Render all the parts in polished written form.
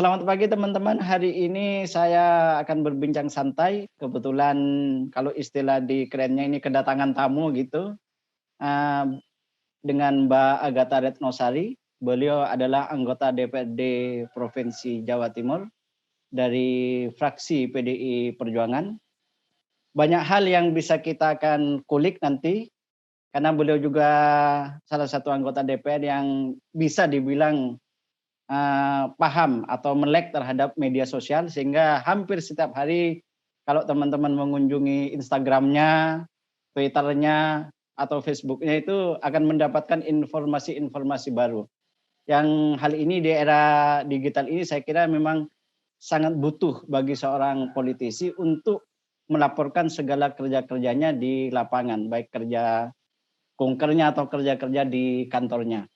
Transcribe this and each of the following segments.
Selamat pagi teman-teman. Hari ini saya akan berbincang santai. Kebetulan kalau istilah di kerennya ini kedatangan tamu gitu, eee, dengan Mbak Agatha Retnosari. Beliau adalah anggota DPRD Provinsi Jawa Timur dari fraksi PDI Perjuangan. Banyak hal yang bisa kita akan kulik nanti, karena beliau juga salah satu anggota DPR yang bisa dibilang paham atau melek terhadap media sosial, sehingga hampir setiap hari kalau teman-teman mengunjungi Instagram-nya, Twitter-nya, atau Facebook-nya itu akan mendapatkan informasi-informasi baru. Yang hal ini di era digital ini saya kira memang sangat butuh bagi seorang politisi untuk melaporkan segala kerja-kerjanya di lapangan, baik kerja kunkernya atau kerja-kerja di kantornya.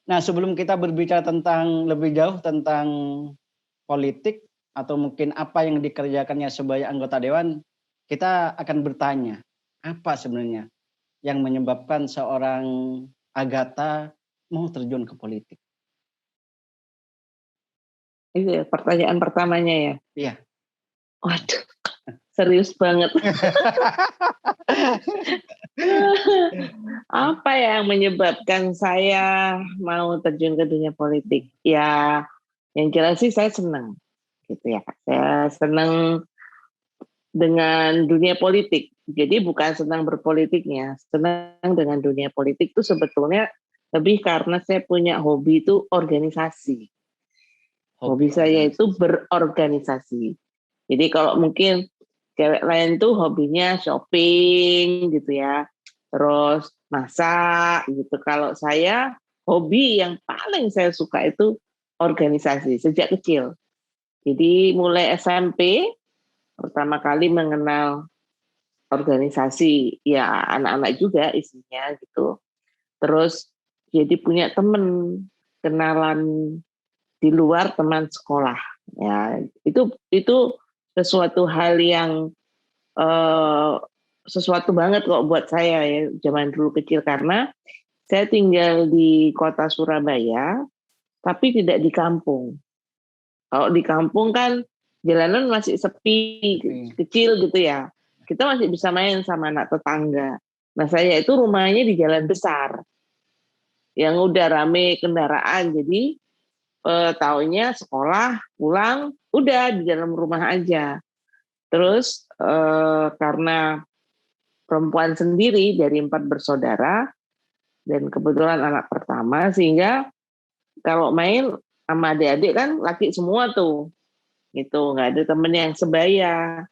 Nah, sebelum kita berbicara tentang lebih jauh tentang politik atau mungkin apa yang dikerjakannya sebagai anggota dewan, kita akan bertanya, apa sebenarnya yang menyebabkan seorang Agatha mau terjun ke politik? Itu ya pertanyaan pertamanya ya? Iya. Waduh, serius banget. Apa yang menyebabkan saya mau terjun ke dunia politik? Ya, yang jelas sih saya senang, gitu ya. Saya senang dengan dunia politik. Jadi bukan senang berpolitiknya, senang dengan dunia politik itu sebetulnya lebih karena saya punya hobi itu organisasi. Hobi saya itu berorganisasi. Jadi kalau mungkin cewek lain tuh hobinya shopping gitu ya, terus masak gitu. Kalau saya hobi yang paling saya suka itu organisasi sejak kecil. Jadi mulai SMP pertama kali mengenal organisasi, ya anak-anak juga isinya gitu. Terus jadi punya temen, kenalan di luar teman sekolah. Ya, itu sesuatu hal yang sesuatu banget kok buat saya ya zaman dulu kecil, karena saya tinggal di kota Surabaya tapi tidak di kampung. Kalau di kampung kan jalanan masih sepi, kecil gitu ya. Kita masih bisa main sama anak tetangga. Nah, saya itu rumahnya di jalan besar yang udah rame kendaraan. Jadi taunya sekolah, pulang, udah di dalam rumah aja. Terus karena perempuan sendiri dari 4 bersaudara dan kebetulan anak pertama, sehingga kalau main sama adik-adik kan laki semua tuh, gitu, nggak ada temen yang sebaya.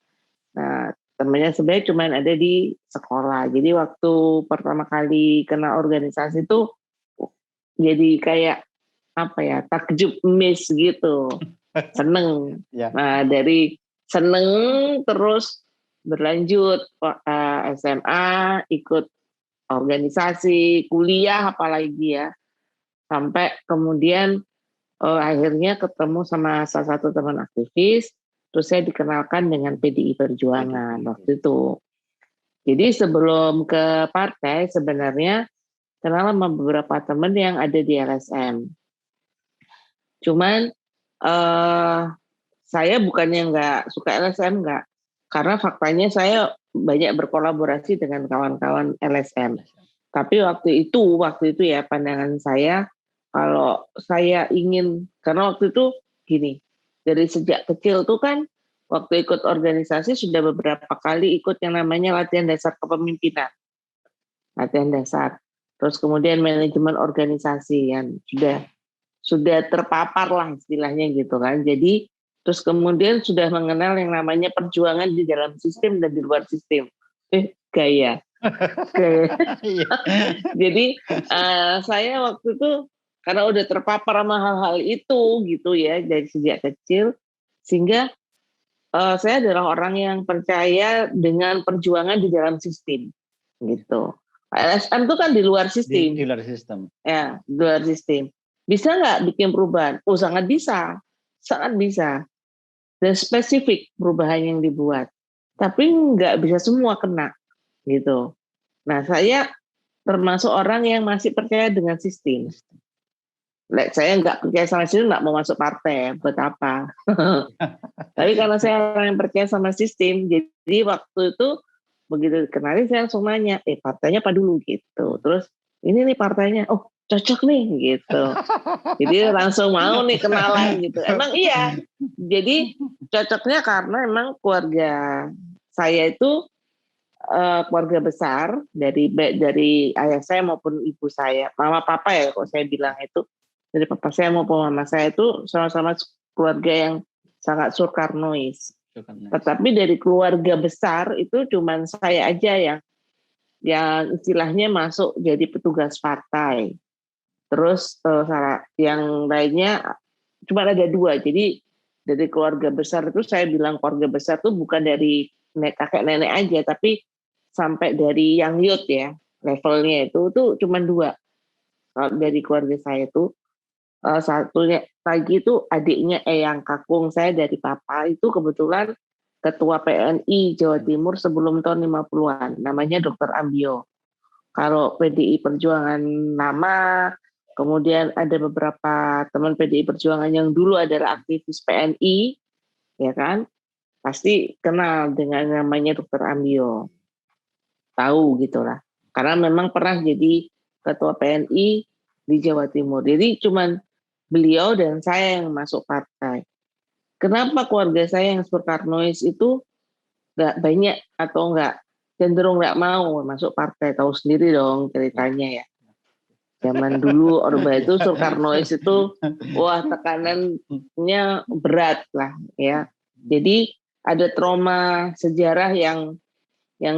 Nah, temennya sebaya cuma ada di sekolah. Jadi waktu pertama kali kenal organisasi tuh jadi kayak apa ya, takjub miss gitu, seneng. Nah, dari seneng terus berlanjut SMA, ikut organisasi, kuliah apalagi ya, sampai kemudian akhirnya ketemu sama salah satu teman aktivis, terus saya dikenalkan dengan PDI Perjuangan waktu itu. Jadi sebelum ke partai sebenarnya kenal sama beberapa teman yang ada di LSM. Cuman saya bukannya nggak suka LSM, nggak. Karena faktanya saya banyak berkolaborasi dengan kawan-kawan LSM. Tapi waktu itu ya pandangan saya, kalau saya ingin, karena waktu itu gini, dari sejak kecil tuh kan waktu ikut organisasi sudah beberapa kali ikut yang namanya latihan dasar kepemimpinan. Latihan dasar. Terus kemudian manajemen organisasi yang sudah terpapar lah istilahnya gitu kan. Jadi terus kemudian sudah mengenal yang namanya perjuangan di dalam sistem dan di luar sistem. Gaya. Jadi saya waktu itu karena udah terpapar sama hal-hal itu gitu ya dari sejak kecil, sehingga saya adalah orang yang percaya dengan perjuangan di dalam sistem gitu. LSM itu kan di luar sistem. Di luar sistem. Ya, di luar sistem. Bisa nggak bikin perubahan? Oh, sangat bisa. Sangat bisa. Dan spesifik perubahan yang dibuat. Tapi nggak bisa semua kena. Gitu. Nah, saya termasuk orang yang masih percaya dengan sistem. Saya nggak percaya sama sistem, nggak mau masuk partai, buat apa? Tapi karena saya orang yang percaya sama sistem, jadi waktu itu begitu kenalin saya langsung nanya, partainya apa dulu gitu. Terus ini nih partainya, oh cocok nih gitu. Jadi langsung mau nih kenalan gitu. Emang iya. Jadi cocoknya karena emang keluarga saya itu keluarga besar dari ayah saya maupun ibu saya, mama papa ya kok saya bilang itu, dari papa saya maupun mama saya itu sama-sama keluarga yang sangat Soekarnois. Tetapi dari keluarga besar itu cuman saya aja yang istilahnya masuk jadi petugas partai. Terus yang lainnya cuma ada 2. Jadi dari keluarga besar itu saya bilang keluarga besar itu bukan dari kakek nenek aja, tapi sampai dari yang youth ya levelnya itu cuma 2. Kalau dari keluarga saya itu satunya lagi itu adiknya yang kakung saya dari papa itu kebetulan ketua PNI Jawa Timur sebelum tahun 50-an, namanya Dr. Ambio. Kalau PDI Perjuangan lama, kemudian ada beberapa teman PDI Perjuangan yang dulu adalah aktivis PNI, ya kan, pasti kenal dengan namanya Dr. Ambio, tahu gitulah. Karena memang pernah jadi ketua PNI di Jawa Timur. Jadi cuman beliau dan saya yang masuk partai. Kenapa keluarga saya yang Soekarnois itu nggak banyak atau nggak cenderung nggak mau masuk partai? Tahu sendiri dong ceritanya ya. Zaman dulu Orba itu Soekarnois itu wah tekanannya berat lah ya. Jadi ada trauma sejarah yang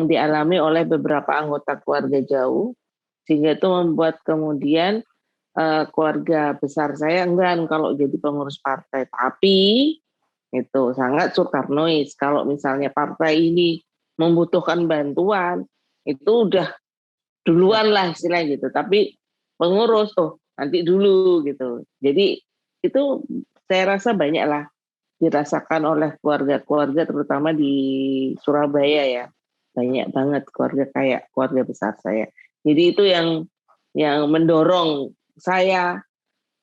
dialami oleh beberapa anggota keluarga jauh sehingga itu membuat kemudian keluarga besar saya enggan kalau jadi pengurus partai. Tapi itu sangat Soekarnois. Kalau misalnya partai ini membutuhkan bantuan, itu udah duluan lah istilahnya gitu. Tapi pengurus, nanti dulu gitu. Jadi itu saya rasa banyak lah dirasakan oleh keluarga-keluarga terutama di Surabaya ya. Banyak banget keluarga kayak keluarga besar saya. Jadi itu yang mendorong saya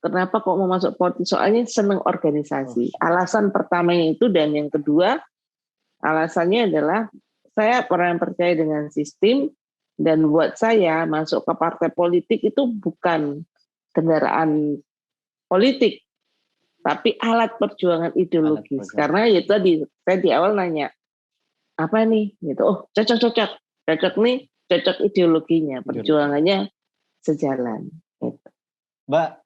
kenapa kok mau masuk politik, soalnya seneng organisasi. Alasan pertamanya itu, dan yang kedua alasannya adalah saya orang yang percaya dengan sistem, dan buat saya masuk ke partai politik itu bukan kendaraan politik, tapi alat perjuangan ideologis. Karena itu tadi saya di awal nanya apa nih gitu, cocok nih, cocok ideologinya, perjuangannya sejalan. Gitu. Mbak,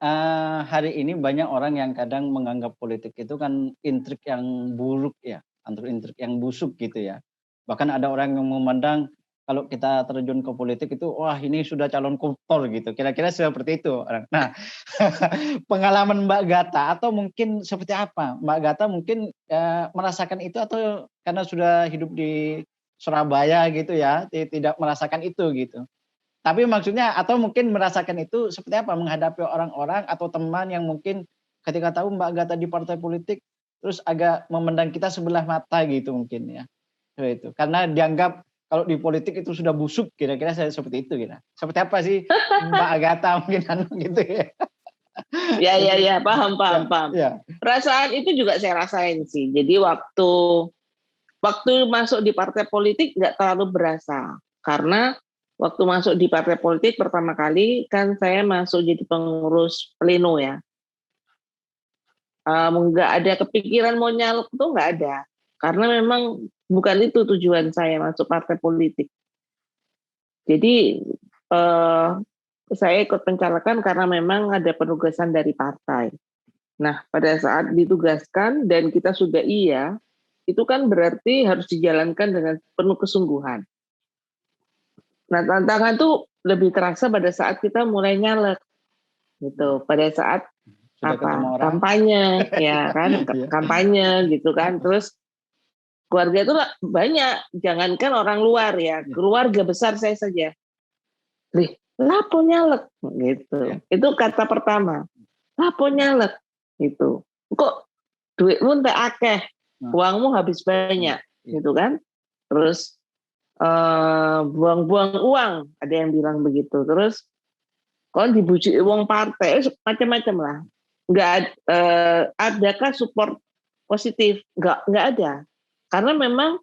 hari ini banyak orang yang kadang menganggap politik itu kan intrik yang buruk ya, intrik yang busuk gitu ya. Bahkan ada orang yang memandang kalau kita terjun ke politik itu, wah ini sudah calon koruptor gitu. Kira-kira seperti itu orang. Nah, pengalaman Mbak Gata atau mungkin seperti apa? Mbak Gata mungkin merasakan itu atau karena sudah hidup di Surabaya gitu ya, tidak merasakan itu gitu. Tapi maksudnya atau mungkin merasakan itu seperti apa menghadapi orang-orang atau teman yang mungkin ketika tahu Mbak Gata di partai politik terus agak memandang kita sebelah mata gitu mungkin ya. Itu. Karena dianggap kalau di politik itu sudah busuk, kira-kira saya seperti itu kira. Seperti apa sih Mbak Gata mungkin gitu ya. Ya, paham. Ya. Perasaan itu juga saya rasain sih. Jadi waktu masuk di partai politik nggak terlalu berasa, karena waktu masuk di partai politik pertama kali kan saya masuk jadi pengurus pleno ya. Nggak ada kepikiran mau nyalek tuh nggak ada, karena memang bukan itu tujuan saya masuk partai politik. Jadi saya ikut pencalekan karena memang ada penugasan dari partai. Nah pada saat ditugaskan dan kita sudah itu kan berarti harus dijalankan dengan penuh kesungguhan. Nah tantangan tuh lebih terasa pada saat kita mulai nyalek gitu, pada saat kampanye ya kan, kampanye gitu kan. Terus keluarga itu banyak, jangankan orang luar ya, keluarga besar saya saja, lapo nyalek gitu. Itu kata pertama, lapo nyalek gitu, kok duitmu tak akeh, uangmu habis banyak gitu kan. Terus buang-buang uang, ada yang bilang begitu. Terus Kalau dibujuk wong partai macam-macam lah. Adakah support positif? Nggak ada. Karena memang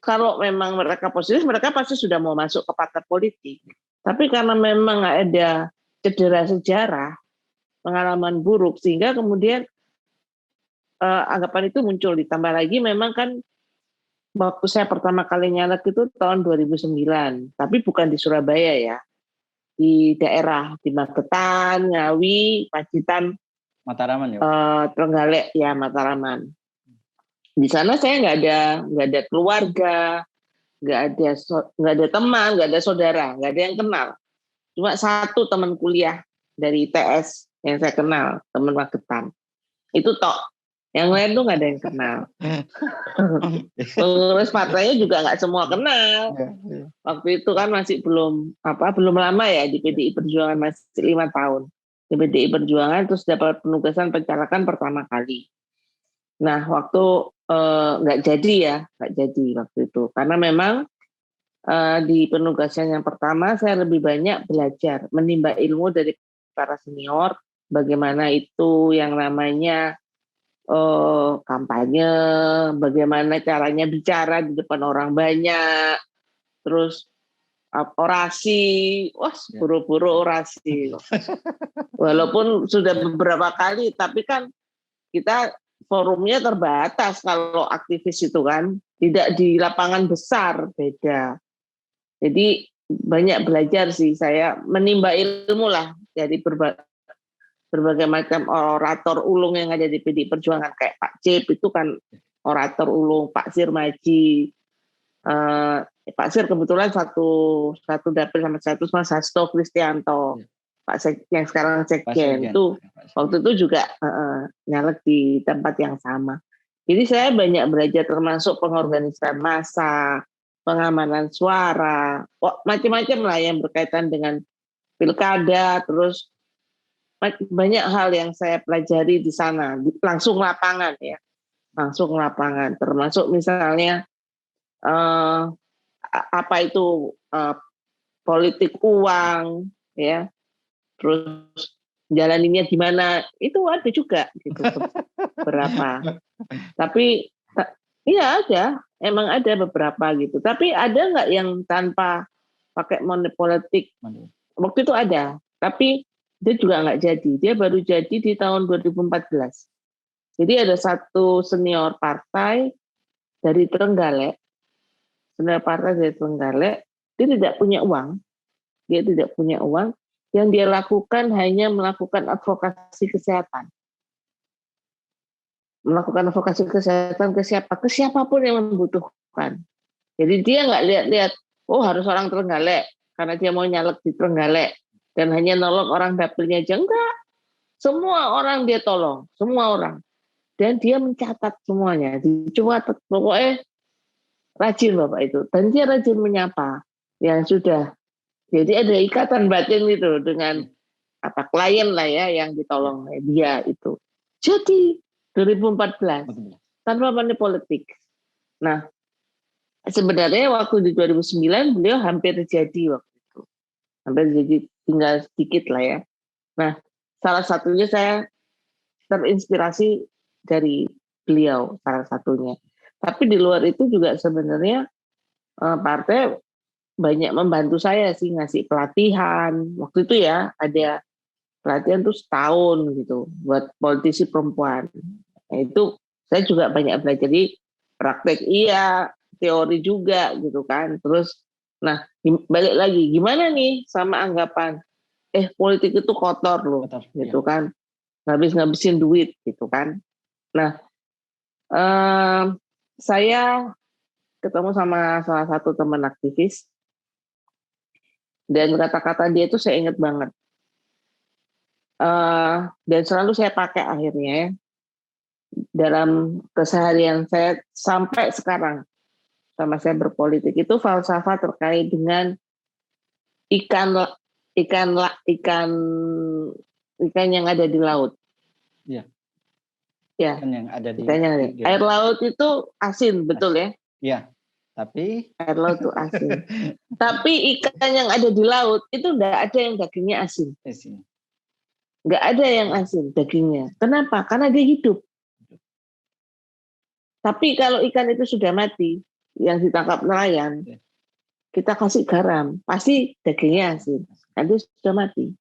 kalau memang mereka positif, mereka pasti sudah mau masuk ke partai politik. Tapi karena memang nggak ada cedera sejarah, pengalaman buruk, sehingga kemudian anggapan itu muncul. Ditambah lagi memang kan waktu saya pertama kali nyalek itu tahun 2009, tapi bukan di Surabaya ya, di daerah di Magetan, Ngawi, Pacitan, Mataraman ya. Trenggalek ya, Mataraman. Di sana saya nggak ada keluarga, nggak ada teman, nggak ada saudara, nggak ada yang kenal. Cuma satu teman kuliah dari ITS yang saya kenal, teman Magetan. Itu tok. Yang lain tuh nggak ada yang kenal. Pengurus partainya juga nggak semua kenal. Waktu itu kan masih belum lama ya di PDI Perjuangan, masih 5 tahun di PDI Perjuangan, terus dapat penugasan pencalekan pertama kali. Nah waktu nggak jadi waktu itu karena memang di penugasan yang pertama saya lebih banyak belajar menimba ilmu dari para senior, bagaimana itu yang namanya kampanye, bagaimana caranya bicara di depan orang banyak, terus orasi, buru-buru orasi. Walaupun sudah beberapa kali, tapi kan kita forumnya terbatas kalau aktivis itu kan, tidak di lapangan besar, beda. Jadi banyak belajar sih saya, menimba ilmu lah dari berbagai macam orator ulung yang ada di PDI Perjuangan, kayak Pak Cip itu kan orator ulung, Pak Sir Maji, Pak Sir kebetulan satu dapil sama satu Mas Hasto Kristianto, Pak yang sekarang Sekjen itu waktu itu juga nyalek di tempat yang sama. Jadi saya banyak belajar termasuk pengorganisan massa, pengamanan suara, macam-macam lah yang berkaitan dengan pilkada, terus banyak hal yang saya pelajari di sana, langsung lapangan ya, termasuk misalnya apa itu politik uang ya, terus jalaninya gimana itu ada juga gitu berapa. Tapi iya emang ada beberapa gitu. Tapi ada nggak yang tanpa pakai money politik? Waktu itu ada, tapi dia juga nggak jadi. Dia baru jadi di tahun 2014. Jadi ada satu senior partai dari Trenggalek, dia tidak punya uang. Yang dia lakukan hanya melakukan advokasi kesehatan. Melakukan advokasi kesehatan ke siapapun yang membutuhkan. Jadi dia nggak lihat-lihat, harus orang Trenggalek karena dia mau nyalek di Trenggalek dan hanya nolong orang dapilnya aja, enggak. Semua orang dia tolong, semua orang. Dan dia mencatat semuanya, dicatat, pokoknya rajin Bapak itu. Dan dia rajin menyapa yang sudah. Jadi ada ikatan batin gitu dengan klien lah ya yang ditolong dia itu. Jadi 2014 tanpa money politik. Nah, sebenarnya waktu di 2009 beliau hampir jadi waktu itu. Hampir jadi, tinggal sedikit lah ya. Nah, salah satunya saya terinspirasi dari beliau, salah satunya. Tapi di luar itu juga sebenarnya partai banyak membantu saya sih, ngasih pelatihan. Waktu itu ya ada pelatihan tuh setahun gitu buat politisi perempuan. Nah, itu saya juga banyak belajar. Jadi praktek iya, teori juga gitu kan. Terus balik lagi gimana nih sama anggapan politik itu kotor loh, gitu kan. Ngabisin duit gitu kan. Nah, saya ketemu sama salah satu teman aktivis dan kata-kata dia itu saya ingat banget. Dan selalu saya pakai akhirnya ya, dalam keseharian saya sampai sekarang sama saya berpolitik, itu falsafah terkait dengan ikan yang ada di laut. Iya. Ya. Ikan yang ada di air laut itu asin, betul ya? Iya. Tapi Air laut itu asin. Tapi ikan yang ada di laut itu enggak ada yang dagingnya asin. Enggak ada yang asin dagingnya. Kenapa? Karena dia hidup. Tapi kalau ikan itu sudah mati, yang ditangkap nelayan, kita kasih garam, pasti dagingnya asin. Nanti sudah mati.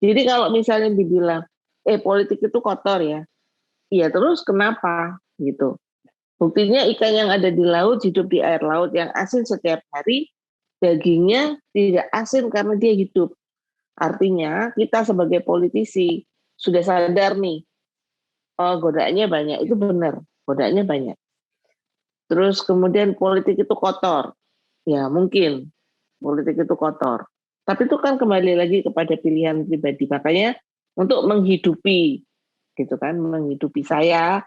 Jadi kalau misalnya dibilang, politik itu kotor ya. Iya, terus kenapa? Gitu. Buktinya ikan yang ada di laut, hidup di air laut yang asin setiap hari, dagingnya tidak asin karena dia hidup. Artinya kita sebagai politisi sudah sadar nih, godaannya banyak, itu benar, godaannya banyak. Terus kemudian politik itu kotor, ya mungkin politik itu kotor. Tapi itu kan kembali lagi kepada pilihan pribadi. Makanya untuk menghidupi, gitu kan, menghidupi saya,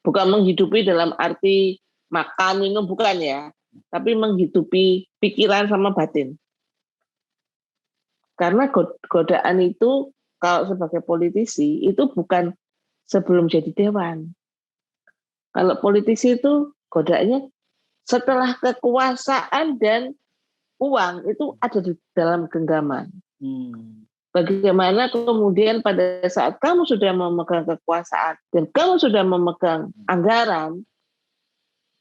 bukan menghidupi dalam arti makan, minum, bukan ya. Tapi menghidupi pikiran sama batin. Karena godaan itu, kalau sebagai politisi, itu bukan sebelum jadi dewan. Kalau politisi itu godaannya setelah kekuasaan dan uang itu ada di dalam genggaman. Bagaimana kemudian pada saat kamu sudah memegang kekuasaan dan kamu sudah memegang anggaran,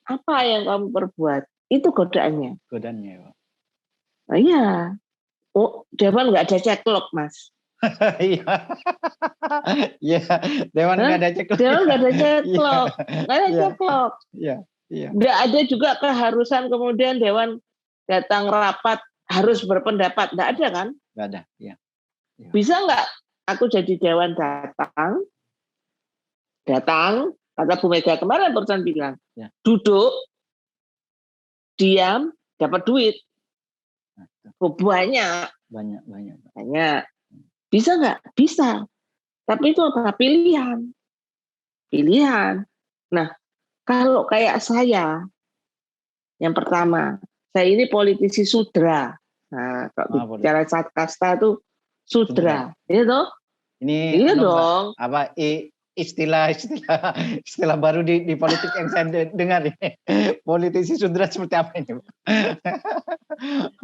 apa yang kamu perbuat? Itu godaannya. Godaannya, Pak. Nah, iya. Dewan nggak ada ceklok, Mas. Iya, Dewan nggak ada ceklok. Dewan nggak ada ceklok. Nggak ada ceklok. Iya. Nggak ada juga keharusan kemudian Dewan datang rapat harus berpendapat. Nggak ada kan? Nggak ada, iya. Bisa nggak aku jadi Dewan datang, kata Bu Mega kemarin barusan bilang, duduk, diam, dapat duit. Banyak. Bisa nggak? Bisa. Tapi itu apa? Pilihan. Nah, kalau kayak saya, yang pertama, saya ini politisi sudra. Nah, kalau bicara kasta itu sudra. Iya toh? Ini dong. Apa istilah baru di politik yang saya dengar ini. Politisi sudra seperti apa ini?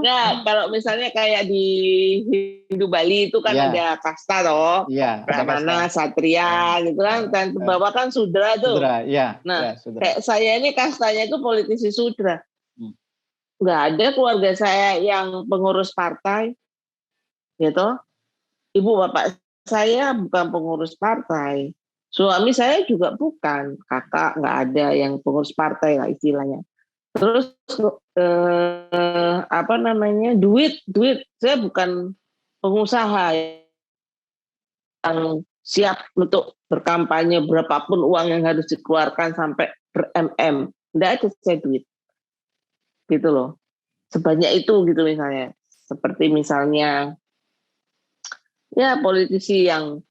Nah, kalau misalnya kayak di Hindu Bali itu kan ada kasta toh. Iya, Brahmana, Satria gitu kan. Dan ke bawah kan sudra tuh. Sudra, iya. Nah, sudra. Kayak saya ini kastanya itu politisi sudra. Nggak ada keluarga saya yang pengurus partai. Gitu. Ibu bapak saya bukan pengurus partai. Suami saya juga bukan, kakak nggak ada yang pengurus partai lah istilahnya. Terus duit saya bukan pengusaha yang siap untuk berkampanye berapapun uang yang harus dikeluarkan sampai ber-MM. Nggak ada saya duit, gitu loh. Sebanyak itu gitu misalnya, seperti misalnya ya politisi yang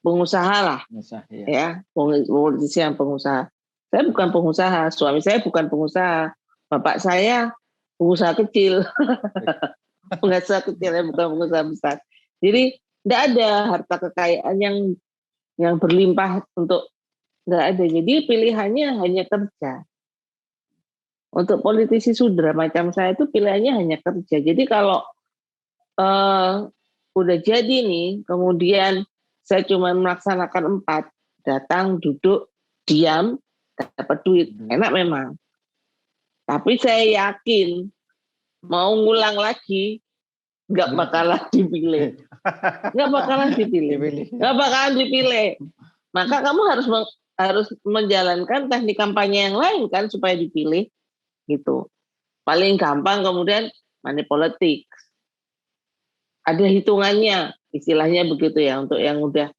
pengusaha lah, ya politisi yang pengusaha. Saya bukan pengusaha, suami saya bukan pengusaha, bapak saya pengusaha kecil, pengusaha kecil ya bukan pengusaha besar. Jadi tidak ada harta kekayaan yang berlimpah untuk nggak ada. Jadi pilihannya hanya kerja. Untuk politisi sudra macam saya itu pilihannya hanya kerja. Jadi kalau udah jadi nih, kemudian saya cuma melaksanakan 4, datang, duduk, diam, dapat duit, enak memang. Tapi saya yakin mau ngulang lagi, nggak bakalan dipilih. Nggak bakalan dipilih. Maka kamu harus menjalankan teknik kampanye yang lain kan supaya dipilih, gitu. Paling gampang kemudian money politics. Ada hitungannya, istilahnya begitu ya, untuk yang udah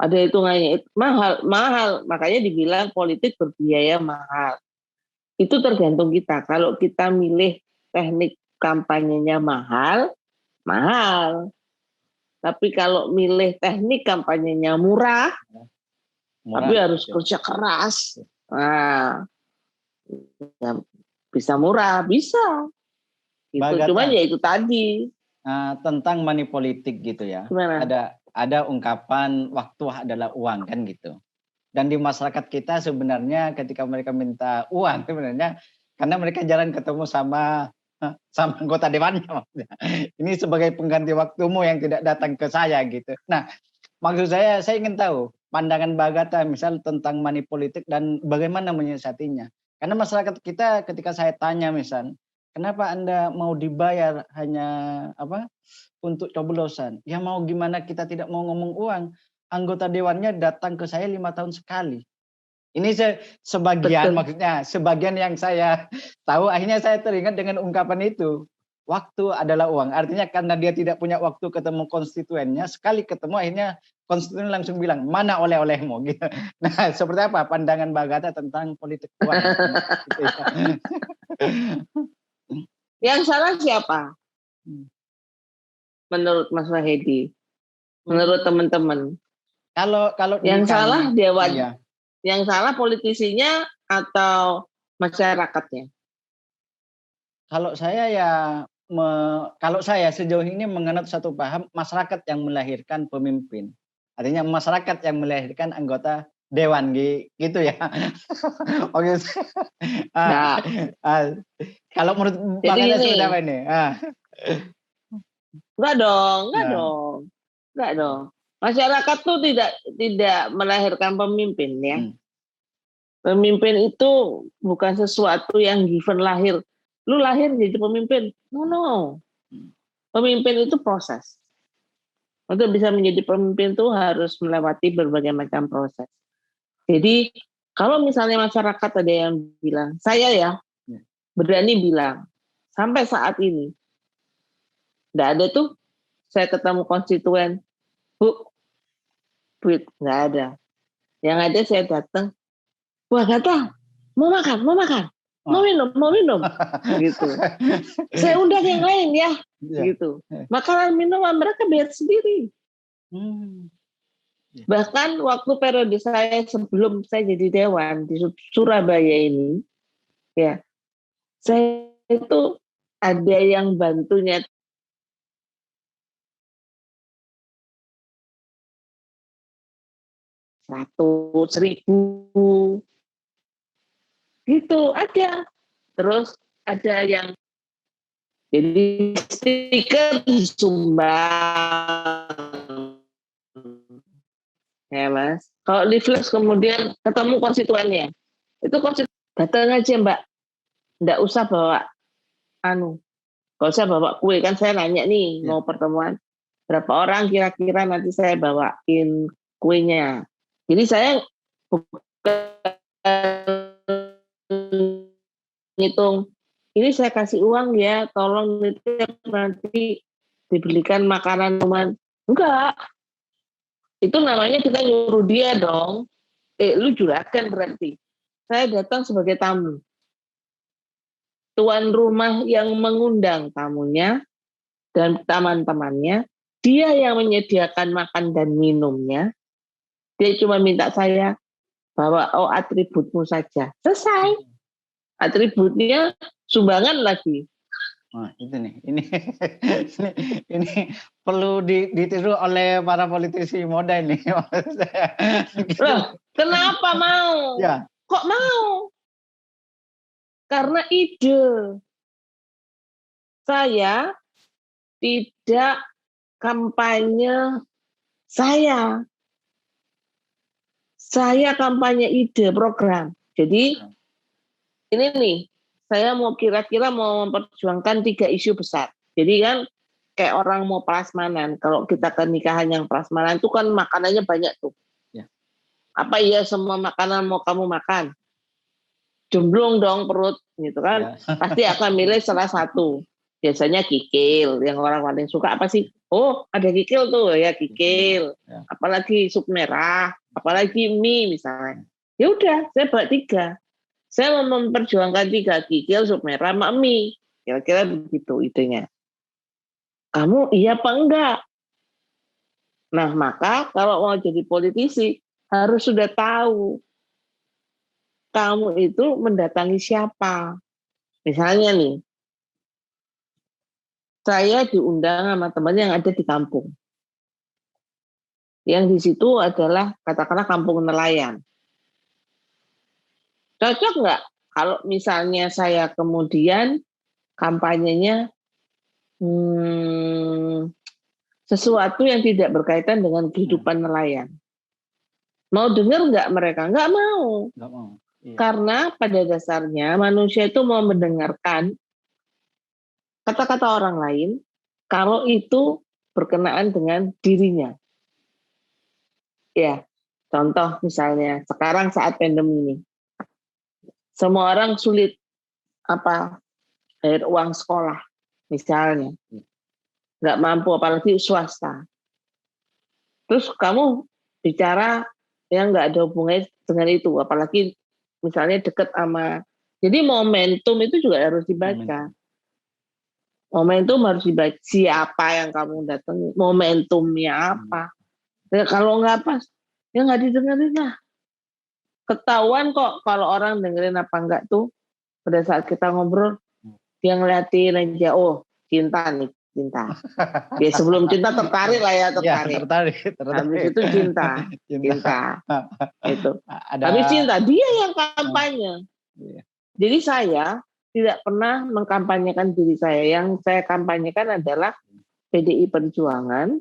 ada hitungannya. Mahal, makanya dibilang politik berbiaya mahal. Itu tergantung kita. Kalau kita milih teknik kampanyenya mahal. Tapi kalau milih teknik kampanyenya murah, tapi harus kerja keras. Nah, ya, bisa murah, bisa. Gitu. Cuman ya itu tadi. Tentang money politik gitu ya. Gimana? Ada ungkapan waktu adalah uang kan gitu. Dan di masyarakat kita sebenarnya ketika mereka minta uang sebenarnya karena mereka jarang ketemu sama anggota dewannya. Ini sebagai pengganti waktumu yang tidak datang ke saya gitu. Nah, maksud saya ingin tahu pandangan Mbak Agatha misal tentang money politik dan bagaimana menyiasatinya. Karena masyarakat kita ketika saya tanya misal, kenapa Anda mau dibayar hanya untuk coblosan? Ya mau gimana kita tidak mau ngomong uang. Anggota dewannya datang ke saya 5 tahun sekali. Ini sebagian, maksudnya sebagian yang saya tahu, akhirnya saya teringat dengan ungkapan itu. Waktu adalah uang. Artinya karena dia tidak punya waktu ketemu konstituennya, sekali ketemu akhirnya konstituen langsung bilang, mana oleh-olehmu? Gitu. Nah, seperti apa pandangan Mbak Agatha tentang politik uang? Gitu ya. Yang salah siapa? Menurut Mas Wahedi, menurut teman-teman. Kalau yang salah dewan, iya. Yang salah politisinya atau masyarakatnya? Kalau saya ya, kalau saya sejauh ini menganut satu paham, masyarakat yang melahirkan pemimpin. Artinya masyarakat yang melahirkan anggota dewan gitu ya. Oke. Nah, Kalau menurut Bang Anas seperti apa ini? Enggak dong. Masyarakat tuh tidak melahirkan pemimpin ya. Pemimpin itu bukan sesuatu yang given lahir. Lu lahir jadi pemimpin. No. Pemimpin itu proses. Untuk bisa menjadi pemimpin tuh harus melewati berbagai macam proses. Jadi kalau misalnya masyarakat ada yang bilang, saya ya berani bilang, sampai saat ini enggak ada tuh saya ketemu konstituen, Bu, duit nggak ada. Yang ada saya datang, wah Agatha, mau makan, mau minum, gitu. Saya undang yang lain ya, gitu. Makanan minuman mereka bayar sendiri. Bahkan waktu periode saya sebelum saya jadi dewan di Surabaya ini, ya, saya itu ada yang bantunya 100.000 gitu ada. Terus ada yang jadi stiker sumbang ya Mas. Kalau di flash kemudian ketemu konstituennya, itu datang aja Mbak, nggak usah bawa nggak usah bawa kue, kan saya nanya nih mau pertemuan berapa orang kira-kira, nanti saya bawain kuenya. Jadi saya bukan ngitung, ini saya kasih uang ya, tolong nanti dibelikan makanan minuman. Enggak. Itu namanya kita nyuruh dia dong. Lu juragan berarti. Saya datang sebagai tamu. Tuan rumah yang mengundang tamunya dan teman-temannya, dia yang menyediakan makan dan minumnya. Dia cuma minta saya bawa atributmu saja. Selesai. Atributnya sumbangan lagi. Nah, itu nih. Ini perlu ditiru oleh para politisi muda ini. Loh, kenapa mau? Ya. Kok mau? Karena ide. Saya tidak kampanye saya kampanye ide program. Jadi ini nih, saya mau kira-kira mau memperjuangkan 3 isu besar. Jadi kan kayak orang mau prasmanan. Kalau kita ke nikahan yang prasmanan itu kan makanannya banyak tuh. Apa iya semua makanan mau kamu makan? Jemblung dong perut gitu kan. Pasti akan milih salah satu. Biasanya kikil, yang orang paling suka apa sih? Oh, ada kikil tuh ya, kikil. Apalagi sup merah, apalagi mie misalnya. Ya udah, saya bawa 3. Saya mau memperjuangkan 3, kikil, sup merah, sama mie. Kira-kira begitu idenya. Kamu iya apa enggak? Nah, maka kalau mau jadi politisi harus sudah tahu kamu itu mendatangi siapa. Misalnya nih, saya diundang sama teman yang ada di kampung. Yang di situ adalah katakanlah kampung nelayan. Cocok nggak kalau misalnya saya kemudian kampanyenya sesuatu yang tidak berkaitan dengan kehidupan nelayan. Mau dengar nggak mereka? Nggak mau. Nggak mau. Iya. Karena pada dasarnya manusia itu mau mendengarkan kata-kata orang lain kalau itu berkenaan dengan dirinya. Ya, contoh misalnya sekarang saat pandemi ini, semua orang sulit bayar uang sekolah misalnya, nggak mampu apalagi swasta. Terus kamu bicara yang nggak ada hubungannya dengan itu, apalagi misalnya dekat sama. Jadi momentum itu juga harus dibaca. Momentum harus dibaca, siapa yang kamu datangi, momentumnya apa. Ya, kalau nggak pas, ya nggak didengerin lah. Ketahuan kok kalau orang dengerin apa enggak tuh. Pada saat kita ngobrol, dia ngeliatin aja, oh cinta nih, cinta. Ya sebelum cinta tertarik lah ya, tertarik. Habis itu cinta. Itu. Habis cinta, dia yang kampanye. Jadi saya tidak pernah mengkampanyekan diri saya. Yang saya kampanyekan adalah PDI Perjuangan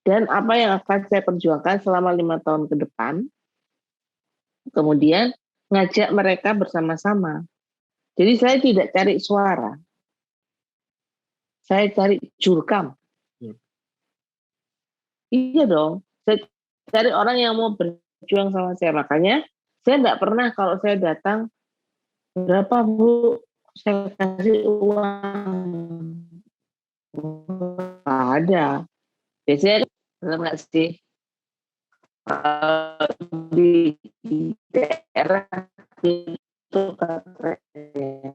dan apa yang akan saya perjuangkan selama 5 tahun ke depan. Kemudian ngajak mereka bersama-sama. Jadi saya tidak cari suara. Saya cari jurkam. Iya dong. Saya cari orang yang mau berjuang sama saya. Makanya saya nggak pernah kalau saya datang, berapa Bu? Saya kasih uang. Nggak ada. Biasanya nggak sih? Di daerah itu katanya.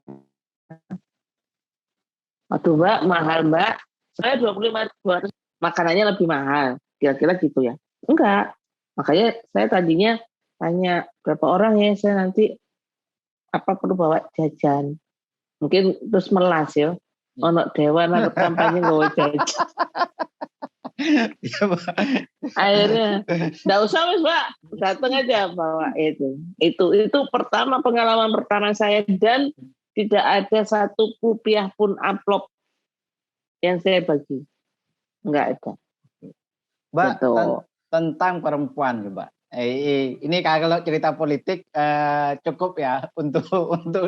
Aduh Mbak, mahal Mbak. Saya 25.200, makanannya lebih mahal. Kira-kira gitu ya. Enggak. Makanya saya tadinya tanya berapa orang ya, saya nanti perlu bawa jajan. Mungkin terus melas ya. Ono dewan atau kampanye bawa jajan. Akhirnya enggak usah Mas Mbak, datang aja bawa itu. Itu pertama, pengalaman pertama saya, dan tidak ada satu rupiah pun amplop yang saya bagi. Enggak ada. Mbak, gitu. Tentang perempuan, Mbak. Ini kalau cerita politik cukup ya untuk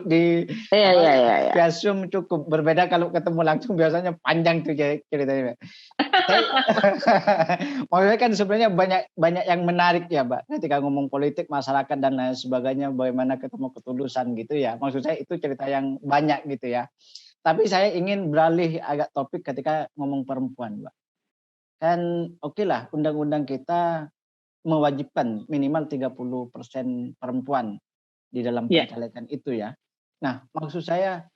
di via Zoom cukup. Berbeda kalau ketemu langsung, biasanya panjang tuh ceritanya. Maksudnya kan sebenarnya banyak yang menarik ya, Mbak. Ketika ngomong politik, masyarakat dan lain sebagainya, bagaimana ketemu ketulusan gitu ya. Maksud saya itu cerita yang banyak gitu ya. Tapi saya ingin beralih agak topik ketika ngomong perempuan, Mbak. Kan oke lah, undang-undang kita mewajibkan minimal 30% perempuan di dalam pencalekan itu ya. Nah, maksud saya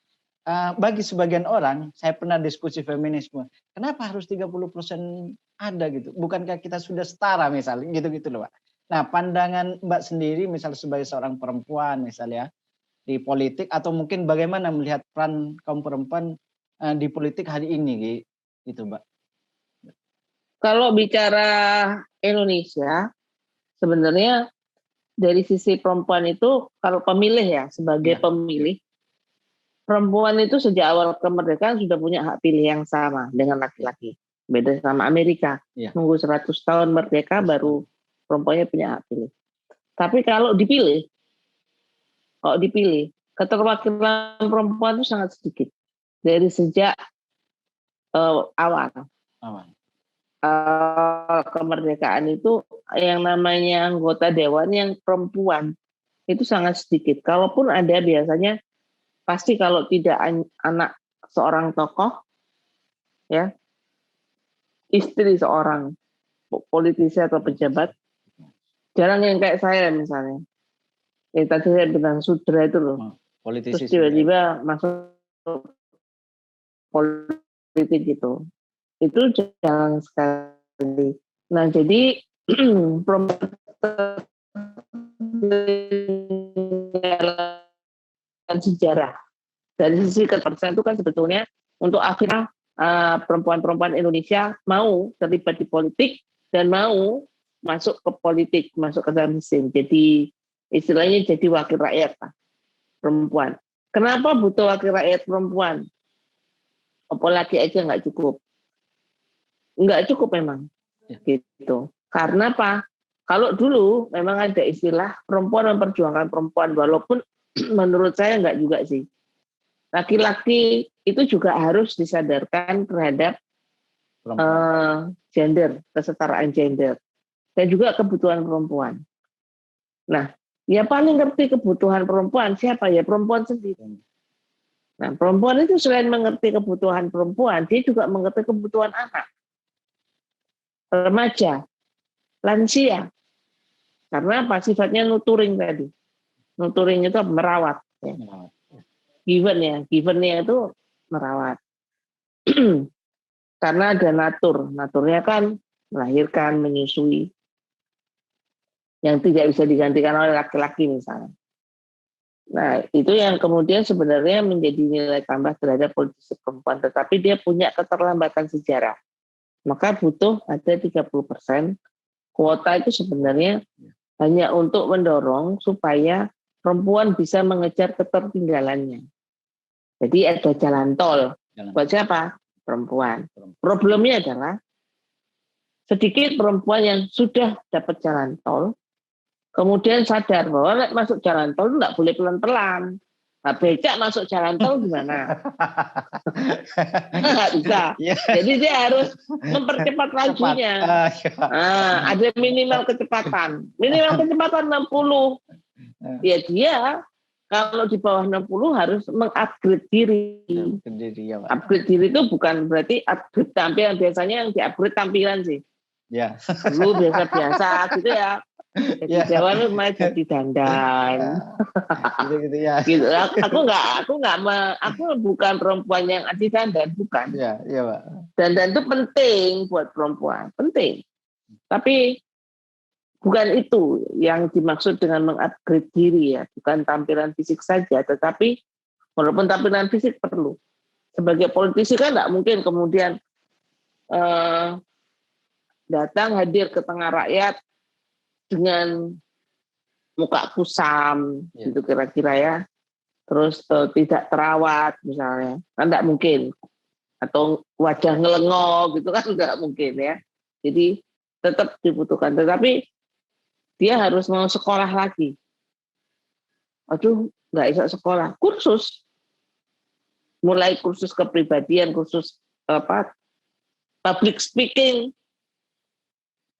bagi sebagian orang, saya pernah diskusi feminisme, kenapa harus 30% ada gitu? Bukankah kita sudah setara misalnya gitu-gitu loh, Pak. Nah, pandangan Mbak sendiri misal sebagai seorang perempuan misalnya di politik, atau mungkin bagaimana melihat peran kaum perempuan di politik hari ini gitu, Mbak? Kalau bicara Indonesia, sebenarnya dari sisi perempuan itu, kalau pemilih ya, sebagai pemilih, perempuan itu sejak awal kemerdekaan sudah punya hak pilih yang sama dengan laki-laki. Beda sama Amerika, nunggu 100 tahun merdeka baru perempuannya punya hak pilih. Tapi kalau dipilih, keterwakilan perempuan itu sangat sedikit. Dari sejak awal. Kemerdekaan itu yang namanya anggota dewan yang perempuan itu sangat sedikit. Kalaupun ada, biasanya pasti kalau tidak anak seorang tokoh, ya, istri seorang politisi atau pejabat. Jarang yang kayak saya misalnya. Tadi saya bilang Sudra itu loh. Politisi. Terus tiba-tiba masuk politik gitu. Itu jarang sekali. Nah, jadi sejarah dari sisi kepercayaan itu kan sebetulnya untuk akhirnya perempuan-perempuan Indonesia mau terlibat di politik dan mau masuk ke politik, masuk ke dalam mesin. Jadi istilahnya jadi wakil rakyat lah. perempuan. Kenapa butuh wakil rakyat perempuan? Apalagi aja nggak cukup. Nggak cukup memang. Gitu. Karena apa? Kalau dulu memang ada istilah perempuan memperjuangkan perempuan, walaupun menurut saya nggak juga sih. Laki-laki itu juga harus disadarkan terhadap gender, kesetaraan gender, dan juga kebutuhan perempuan. Nah, ya paling ngerti kebutuhan perempuan siapa ya? Perempuan sendiri. Nah, perempuan itu selain mengerti kebutuhan perempuan, dia juga mengerti kebutuhan anak, remaja, lansia. Karena apa? Sifatnya nurturing tadi. Nurturing itu merawat. Ya. Givennya itu merawat. Karena ada naturnya kan melahirkan, menyusui, yang tidak bisa digantikan oleh laki-laki misalnya. Nah, itu yang kemudian sebenarnya menjadi nilai tambah terhadap politisi perempuan, tetapi dia punya keterlambatan sejarah. Maka butuh ada 30%. Kuota itu sebenarnya hanya untuk mendorong supaya perempuan bisa mengejar ketertinggalannya. Jadi ada jalan tol. Buat siapa? Perempuan. Problemnya adalah sedikit perempuan yang sudah dapat jalan tol, kemudian sadar bahwa masuk jalan tol itu nggak boleh pelan-pelan. Nah, becak masuk jalan tol gimana? Nggak bisa. Jadi dia harus mempercepat lajunya. Nah, ada minimal kecepatan. Minimal kecepatan 60. Ya dia kalau di bawah 60 harus mengupgrade diri. Upgrade diri itu bukan berarti upgrade tampilan. Biasanya yang di-upgrade tampilan sih. Ya. Dulu biasa-biasa gitu ya. Jadi Jawa lu main jadi dandan. Gitu ya. Gitu. Aku bukan perempuan yang anti dandan, bukan. Iya, Pak. Dandan itu penting buat perempuan, penting. Tapi bukan itu yang dimaksud dengan mengupgrade diri ya, bukan tampilan fisik saja, tetapi walaupun tampilan fisik perlu. Sebagai politisi kan tidak mungkin kemudian datang hadir ke tengah rakyat dengan muka kusam, gitu kira-kira ya, terus tidak terawat misalnya, kan tidak mungkin, atau wajah ngelengok gitu kan tidak mungkin ya. Jadi tetap dibutuhkan, tetapi dia harus mau sekolah lagi. Aduh, nggak bisa sekolah, kursus, mulai kursus kepribadian, kursus public speaking,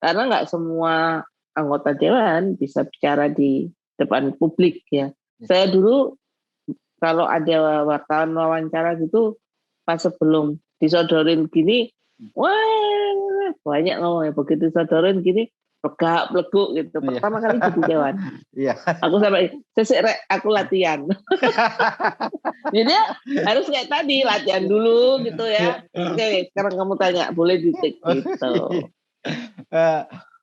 karena nggak semua anggota dewan bisa bicara di depan publik ya. Saya dulu kalau ada wartawan wawancara gitu, pas sebelum disodorin gini, wah banyak ngomongnya, begitu disodorin gini, legak-leguk gitu. Pertama kali jadi dewan. Aku sampai aku latihan. Jadi harus kayak tadi, latihan dulu gitu ya. Oke, sekarang kamu tanya, boleh di-take gitu.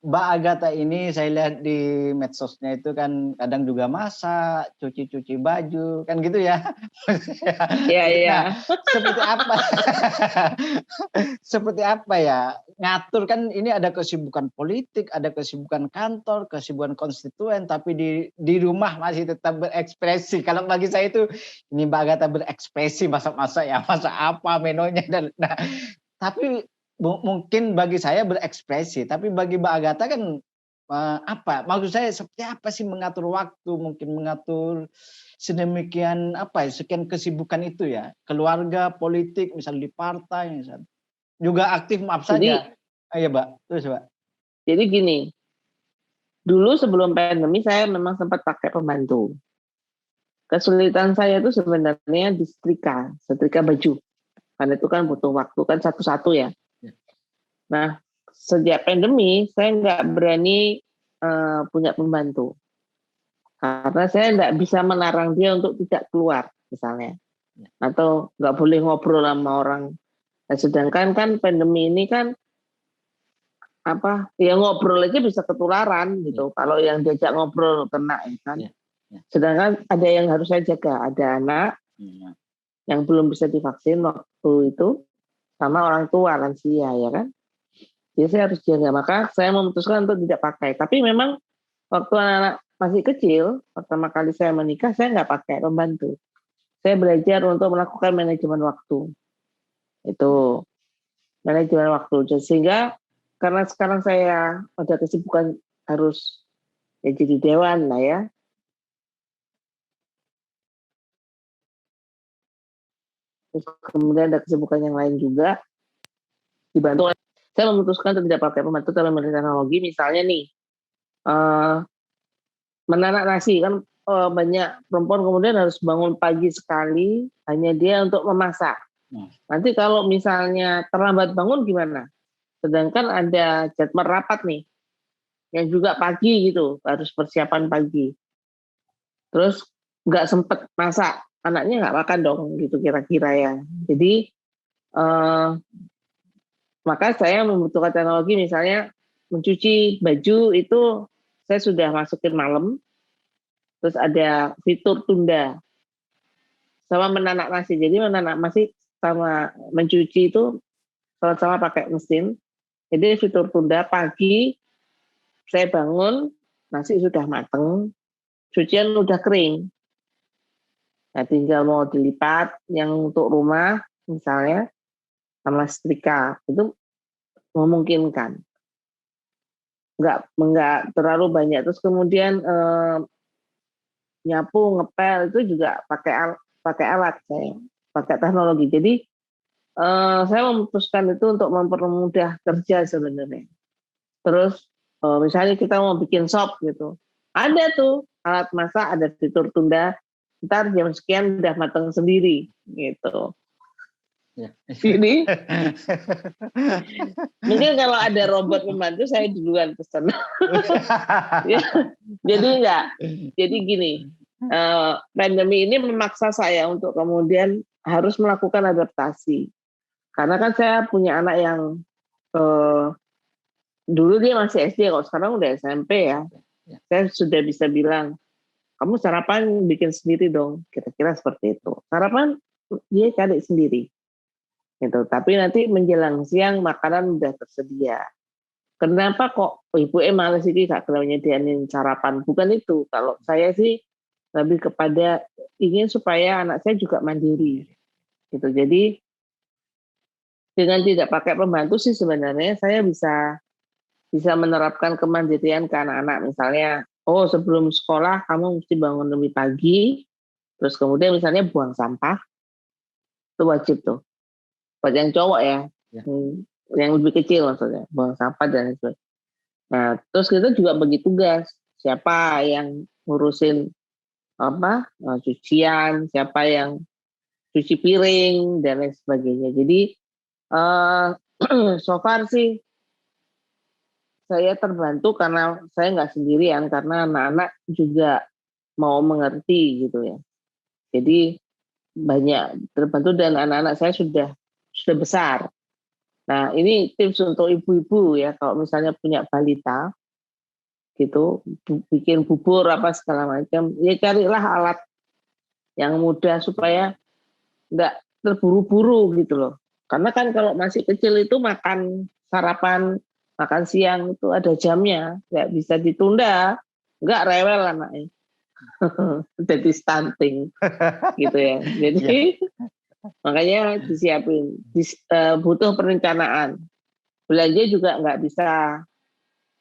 Mbak Agatha ini saya lihat di medsosnya itu kan kadang juga masak, cuci-cuci baju, kan gitu ya. Iya. Nah, seperti apa? Seperti apa ya? Ngatur kan ini ada kesibukan politik, ada kesibukan kantor, kesibukan konstituen, tapi di rumah masih tetap berekspresi. Kalau bagi saya itu ini Mbak Agatha berekspresi, masak-masak ya, masak apa menunya dan nah, tapi mungkin bagi saya berekspresi, tapi bagi Mbak Agatha kan apa? Maksud saya seperti apa sih mengatur waktu, mungkin mengatur sedemikian apa ya, sekian kesibukan itu ya, keluarga, politik, misal di partai, misal juga aktif maaf saja. Iya Mbak, terus Mbak. Jadi gini, dulu sebelum pandemi saya memang sempat pakai pembantu. Kesulitan saya itu sebenarnya di setrika baju, karena itu kan butuh waktu kan satu-satu ya. Nah, sejak pandemi saya nggak berani punya pembantu karena saya nggak bisa melarang dia untuk tidak keluar misalnya, atau nggak boleh ngobrol sama orang. Nah, sedangkan kan pandemi ini kan ya ngobrol aja bisa ketularan gitu. Kalau yang diajak ngobrol kena kan. Sedangkan ada yang harus saya jaga, ada anak yang belum bisa divaksin waktu itu, sama orang tua lansia ya kan. Jadi saya harus jaga, maka saya memutuskan untuk tidak pakai. Tapi memang waktu anak-anak masih kecil, pertama kali saya menikah, saya nggak pakai pembantu. Saya belajar untuk melakukan manajemen waktu. Itu manajemen waktu. Sehingga karena sekarang saya ada kesibukan harus ya jadi dewan lah ya. Terus kemudian ada kesibukan yang lain juga. Dibantu saya memutuskan untuk tidak pakai pembantu dalam teknologi. Misalnya nih, menanak nasi kan banyak perempuan kemudian harus bangun pagi sekali hanya dia untuk memasak. Nanti kalau misalnya terlambat bangun gimana? Sedangkan ada jadwal rapat nih yang juga pagi gitu, harus persiapan pagi. Terus nggak sempet masak, anaknya nggak makan dong gitu kira-kira ya. Jadi maka saya membutuhkan teknologi, misalnya mencuci baju itu saya sudah masukin malam. Terus ada fitur tunda sama menanak nasi. Jadi menanak nasi sama mencuci itu sama-sama pakai mesin. Jadi fitur tunda pagi saya bangun nasi sudah mateng, cucian udah kering. Nah, tinggal mau dilipat yang untuk rumah misalnya sama setrika itu memungkinkan. Enggak terlalu banyak. Terus kemudian nyapu, ngepel itu juga pakai alat saya, pakai teknologi. Jadi saya memutuskan itu untuk mempermudah kerja sebenarnya. Terus misalnya kita mau bikin sop gitu, ada tuh alat masak, ada fitur tunda, ntar jam sekian udah matang sendiri gitu. Ya. Jadi mungkin kalau ada robot pembantu saya duluan pesan. Ya, jadi enggak. Jadi gini, pandemi ini memaksa saya untuk kemudian harus melakukan adaptasi. Karena kan saya punya anak yang dulu dia masih SD, kalau sekarang udah SMP ya. Saya sudah bisa bilang, kamu sarapan bikin sendiri dong, kira-kira seperti itu. Sarapan dia cari sendiri. Gitu. Tapi nanti menjelang siang makanan udah tersedia. Kenapa kok ibu males sih gak nyediain sarapan? Bukan itu. Kalau saya sih lebih kepada ingin supaya anak saya juga mandiri. Gitu. Jadi dengan tidak pakai pembantu sih sebenarnya saya bisa menerapkan kemandirian ke anak-anak. Misalnya, oh sebelum sekolah kamu mesti bangun lebih pagi, terus kemudian misalnya buang sampah, itu wajib tuh. Buat yang cowok ya. Yang lebih kecil maksudnya, buang sampah dan sebagainya. Nah, terus kita juga bagi tugas, siapa yang ngurusin cucian, siapa yang cuci piring dan lain sebagainya. Jadi so far sih saya terbantu karena saya nggak sendirian, karena anak-anak juga mau mengerti gitu ya. Jadi banyak terbantu dan anak-anak saya sudah besar. Nah, ini tips untuk ibu-ibu ya, kalau misalnya punya balita gitu, bikin bubur apa segala macam, ya carilah alat yang mudah supaya nggak terburu-buru gitu loh. Karena kan kalau masih kecil itu makan sarapan, makan siang itu ada jamnya, nggak bisa ditunda, nggak rewel anaknya. Jadi stunting gitu ya. Jadi makanya disiapin, butuh perencanaan. Belanja juga nggak bisa,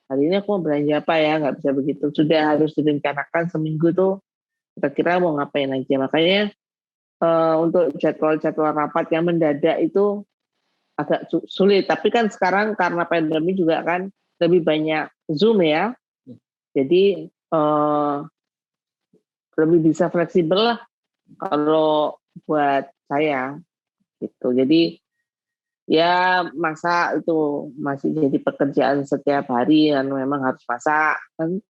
hari ini aku mau belanja apa ya, nggak bisa begitu. Sudah harus direncanakan seminggu tuh kira-kira mau ngapain aja. Makanya untuk jadwal-jadwal rapat yang mendadak itu agak sulit. Tapi kan sekarang karena pandemi juga kan lebih banyak Zoom ya. Jadi lebih bisa fleksibel lah kalau buat saya gitu. Jadi ya masak itu masih jadi pekerjaan setiap hari dan memang harus masak kan.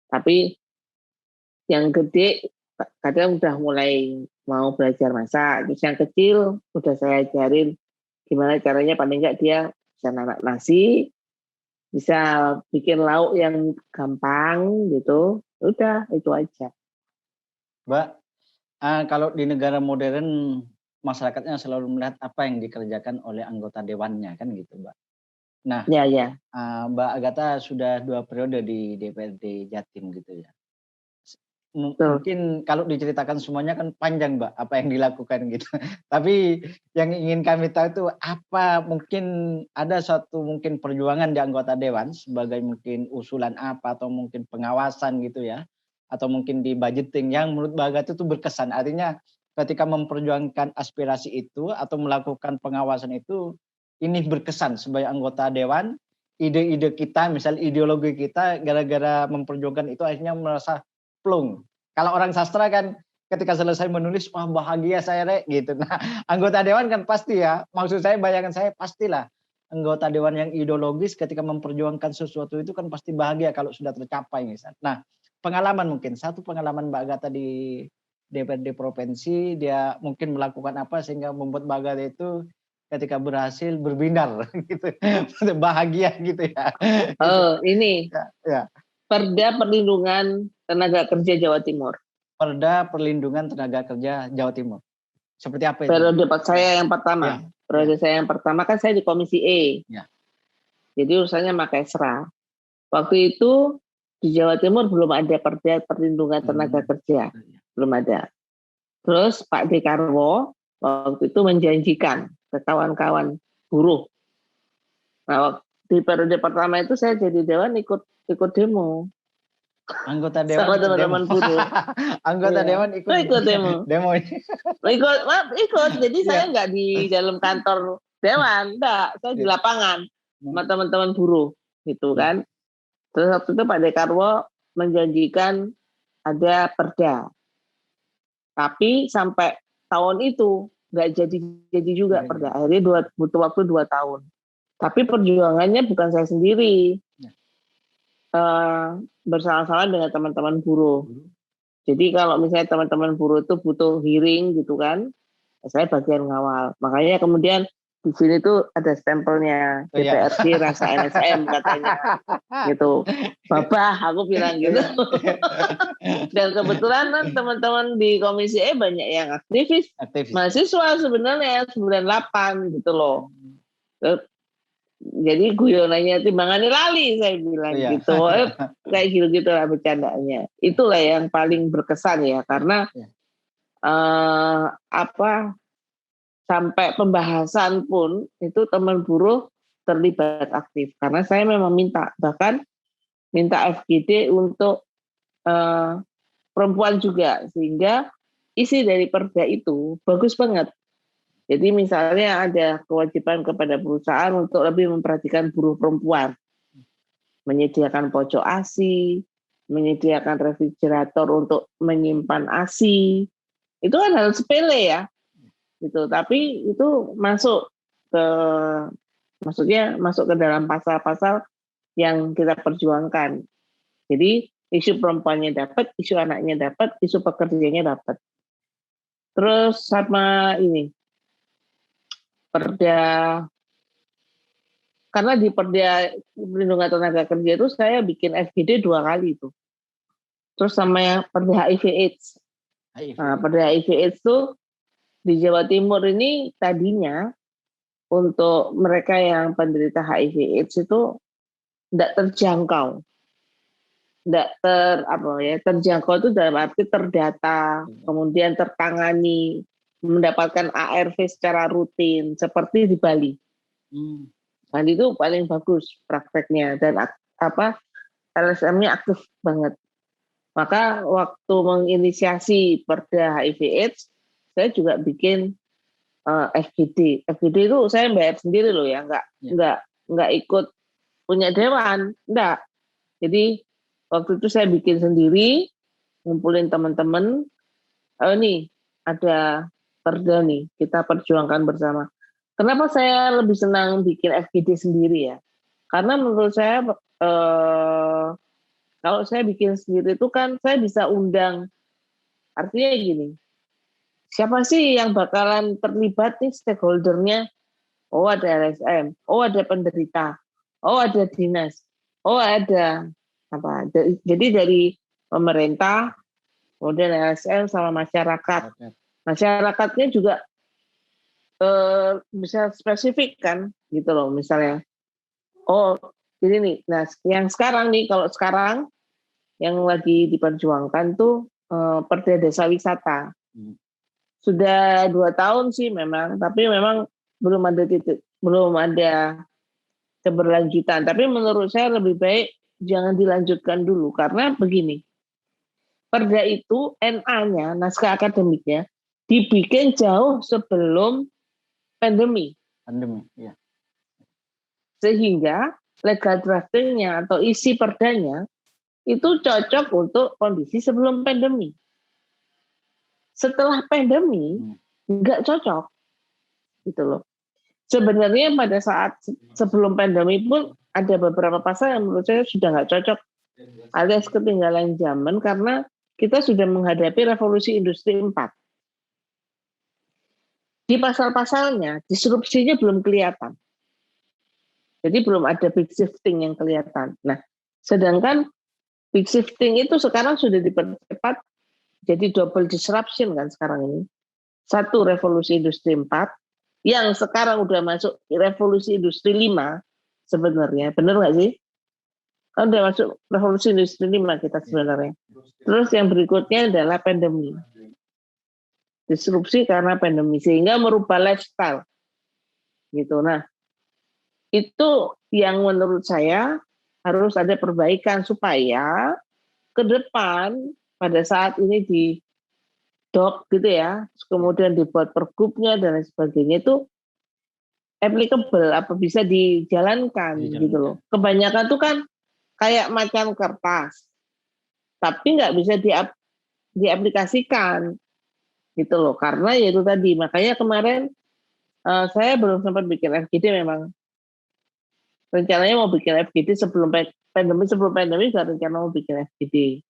Tapi yang gede kadang udah mulai mau belajar masak. Terus yang kecil udah saya ajarin gimana caranya, paling enggak dia bisa nanak nasi, bisa bikin lauk yang gampang gitu. Udah itu aja. Mbak, kalau di negara modern masyarakatnya selalu melihat apa yang dikerjakan oleh anggota dewannya kan gitu, Mbak. Nah, Ya. Mbak Agatha sudah 2 periode di DPRD Jatim gitu ya. mungkin kalau diceritakan semuanya kan panjang, Mbak, apa yang dilakukan gitu. Tapi yang ingin kami tahu itu apa mungkin ada suatu mungkin perjuangan di anggota dewan sebagai mungkin usulan apa atau mungkin pengawasan gitu ya, atau mungkin di budgeting yang menurut Mbak Agatha itu berkesan. Artinya ketika memperjuangkan aspirasi itu atau melakukan pengawasan itu, ini berkesan sebagai anggota dewan, ide-ide kita, misal ideologi kita gara-gara memperjuangkan itu akhirnya merasa plong. Kalau orang sastra kan ketika selesai menulis, wah bahagia saya Rek gitu. Nah, anggota dewan kan pasti ya, maksud saya bayangan saya pastilah anggota dewan yang ideologis ketika memperjuangkan sesuatu itu kan pasti bahagia kalau sudah tercapai misal. Nah, pengalaman mungkin satu pengalaman Mbak Agatha di DPRD provinsi, dia mungkin melakukan apa sehingga membuat Mbak Agatha itu ketika berhasil berbinar gitu. Bahagia gitu ya. Oh, ini Ya, ya. Perda Perlindungan Tenaga Kerja Jawa Timur. Perda Perlindungan Tenaga Kerja Jawa Timur. Seperti apa itu? Periode saya yang pertama. Ya, Periode saya yang pertama kan saya di Komisi E. Ya. Jadi urusannya Makesra. Waktu itu di Jawa Timur belum ada Perda Perlindungan Tenaga Kerja. Belum ada. Terus Pak Dekarwo waktu itu menjanjikan ke kawan-kawan buruh. Nah, di periode pertama itu saya jadi dewan ikut demo. Anggota dewan sama teman-teman buruh. Anggota dewan ikut demo. Ikut. Jadi saya nggak di dalam kantor dewan, enggak. Saya di lapangan sama teman-teman buruh, gitu kan. Terus waktu itu Pak Dekarwo menjanjikan ada perda. Tapi sampai tahun itu nggak jadi juga perda. Akhirnya butuh waktu 2 tahun. Tapi perjuangannya bukan saya sendiri. Bersama-sama dengan teman-teman buruh. Jadi kalau misalnya teman-teman buruh itu butuh hearing gitu kan, saya bagian ngawal. Makanya kemudian di sini tuh ada stempelnya DPRD rasa NSM katanya, gitu. Babah aku bilang gitu. Dan kebetulan kan teman-teman di Komisi E banyak yang aktivis. Mahasiswa sebenarnya 98 gitu loh. Jadi guyonannya timbangannya lali saya bilang gitu. Kayak gitu-gitu lah bercandanya. Itulah yang paling berkesan ya karena sampai pembahasan pun itu teman buruh terlibat aktif karena saya memang bahkan minta FGD untuk perempuan juga sehingga isi dari perda itu bagus banget. Jadi misalnya ada kewajiban kepada perusahaan untuk lebih memperhatikan buruh perempuan, menyediakan pojok ASI, menyediakan refrigerator untuk menyimpan ASI. Itu kan hal sepele ya, gitu. Tapi itu masuk ke dalam pasal-pasal yang kita perjuangkan. Jadi isu perempuannya dapat, isu anaknya dapat, isu pekerjaannya dapat. Terus sama ini. Perda, karena di Perda Perlindungan Tenaga Kerja itu saya bikin FGD 2 kali itu. Terus sama yang Perda HIV/AIDS. Nah, Perda HIV/AIDS itu di Jawa Timur ini tadinya untuk mereka yang penderita HIV/AIDS itu tidak terjangkau. Terjangkau itu dalam arti terdata, kemudian tertangani, mendapatkan ARV secara rutin seperti di Bali. Dan itu paling bagus prakteknya dan LSM-nya aktif banget. Maka waktu menginisiasi Perda HIV/AIDS, saya juga bikin FGD. FGD itu saya bayar sendiri loh ya, nggak ikut punya dewan, enggak. Jadi waktu itu saya bikin sendiri, ngumpulin teman-teman. Nih ada perda nih, kita perjuangkan bersama. Kenapa saya lebih senang bikin FGD sendiri ya? Karena menurut saya kalau saya bikin sendiri itu kan saya bisa undang, artinya gini, siapa sih yang bakalan terlibat nih stakeholdernya? Oh ada LSM, oh ada penderita, oh ada dinas, oh ada apa? Jadi dari pemerintah, kemudian LSM sama masyarakat. Masyarakatnya juga bisa spesifik kan gitu loh, misalnya ini nih, nah yang sekarang nih, kalau sekarang yang lagi diperjuangkan tuh Perda Desa Wisata. Sudah 2 tahun sih memang, tapi memang belum ada keberlanjutan. Tapi menurut saya lebih baik jangan dilanjutkan dulu, karena begini, perda itu NA-nya, naskah akademiknya, dibikin jauh sebelum pandemi. Ya. Sehingga legal draftingnya atau isi perdanya itu cocok untuk kondisi sebelum pandemi. Setelah pandemi, nggak cocok. Gitu loh. Sebenarnya pada saat sebelum pandemi pun ada beberapa pasal yang menurut saya sudah nggak cocok, alias ketinggalan zaman, karena kita sudah menghadapi revolusi industri 4. Di pasal-pasalnya, disrupsinya belum kelihatan. Jadi belum ada big shifting yang kelihatan. Nah, sedangkan big shifting itu sekarang sudah dipercepat, jadi double disruption kan sekarang ini. Satu, revolusi industri 4, yang sekarang udah masuk revolusi industri 5 sebenarnya. Benar nggak sih? Kan udah masuk revolusi industri 5 kita sebenarnya. Terus yang berikutnya adalah pandemi. Disrupsi karena pandemi, sehingga merubah lifestyle. Gitu. Nah, itu yang menurut saya harus ada perbaikan supaya ke depan pada saat ini di dok gitu ya, kemudian dibuat pergubnya dan lain sebagainya, itu applicable, apa bisa dijalankan gitu loh. Kebanyakan tuh kan kayak macan kertas, tapi nggak bisa diaplikasikan gitu loh, karena ya itu tadi. Makanya kemarin saya belum sempat bikin FGD, memang rencananya mau bikin FGD sebelum pandemi sudah rencana mau bikin FGD.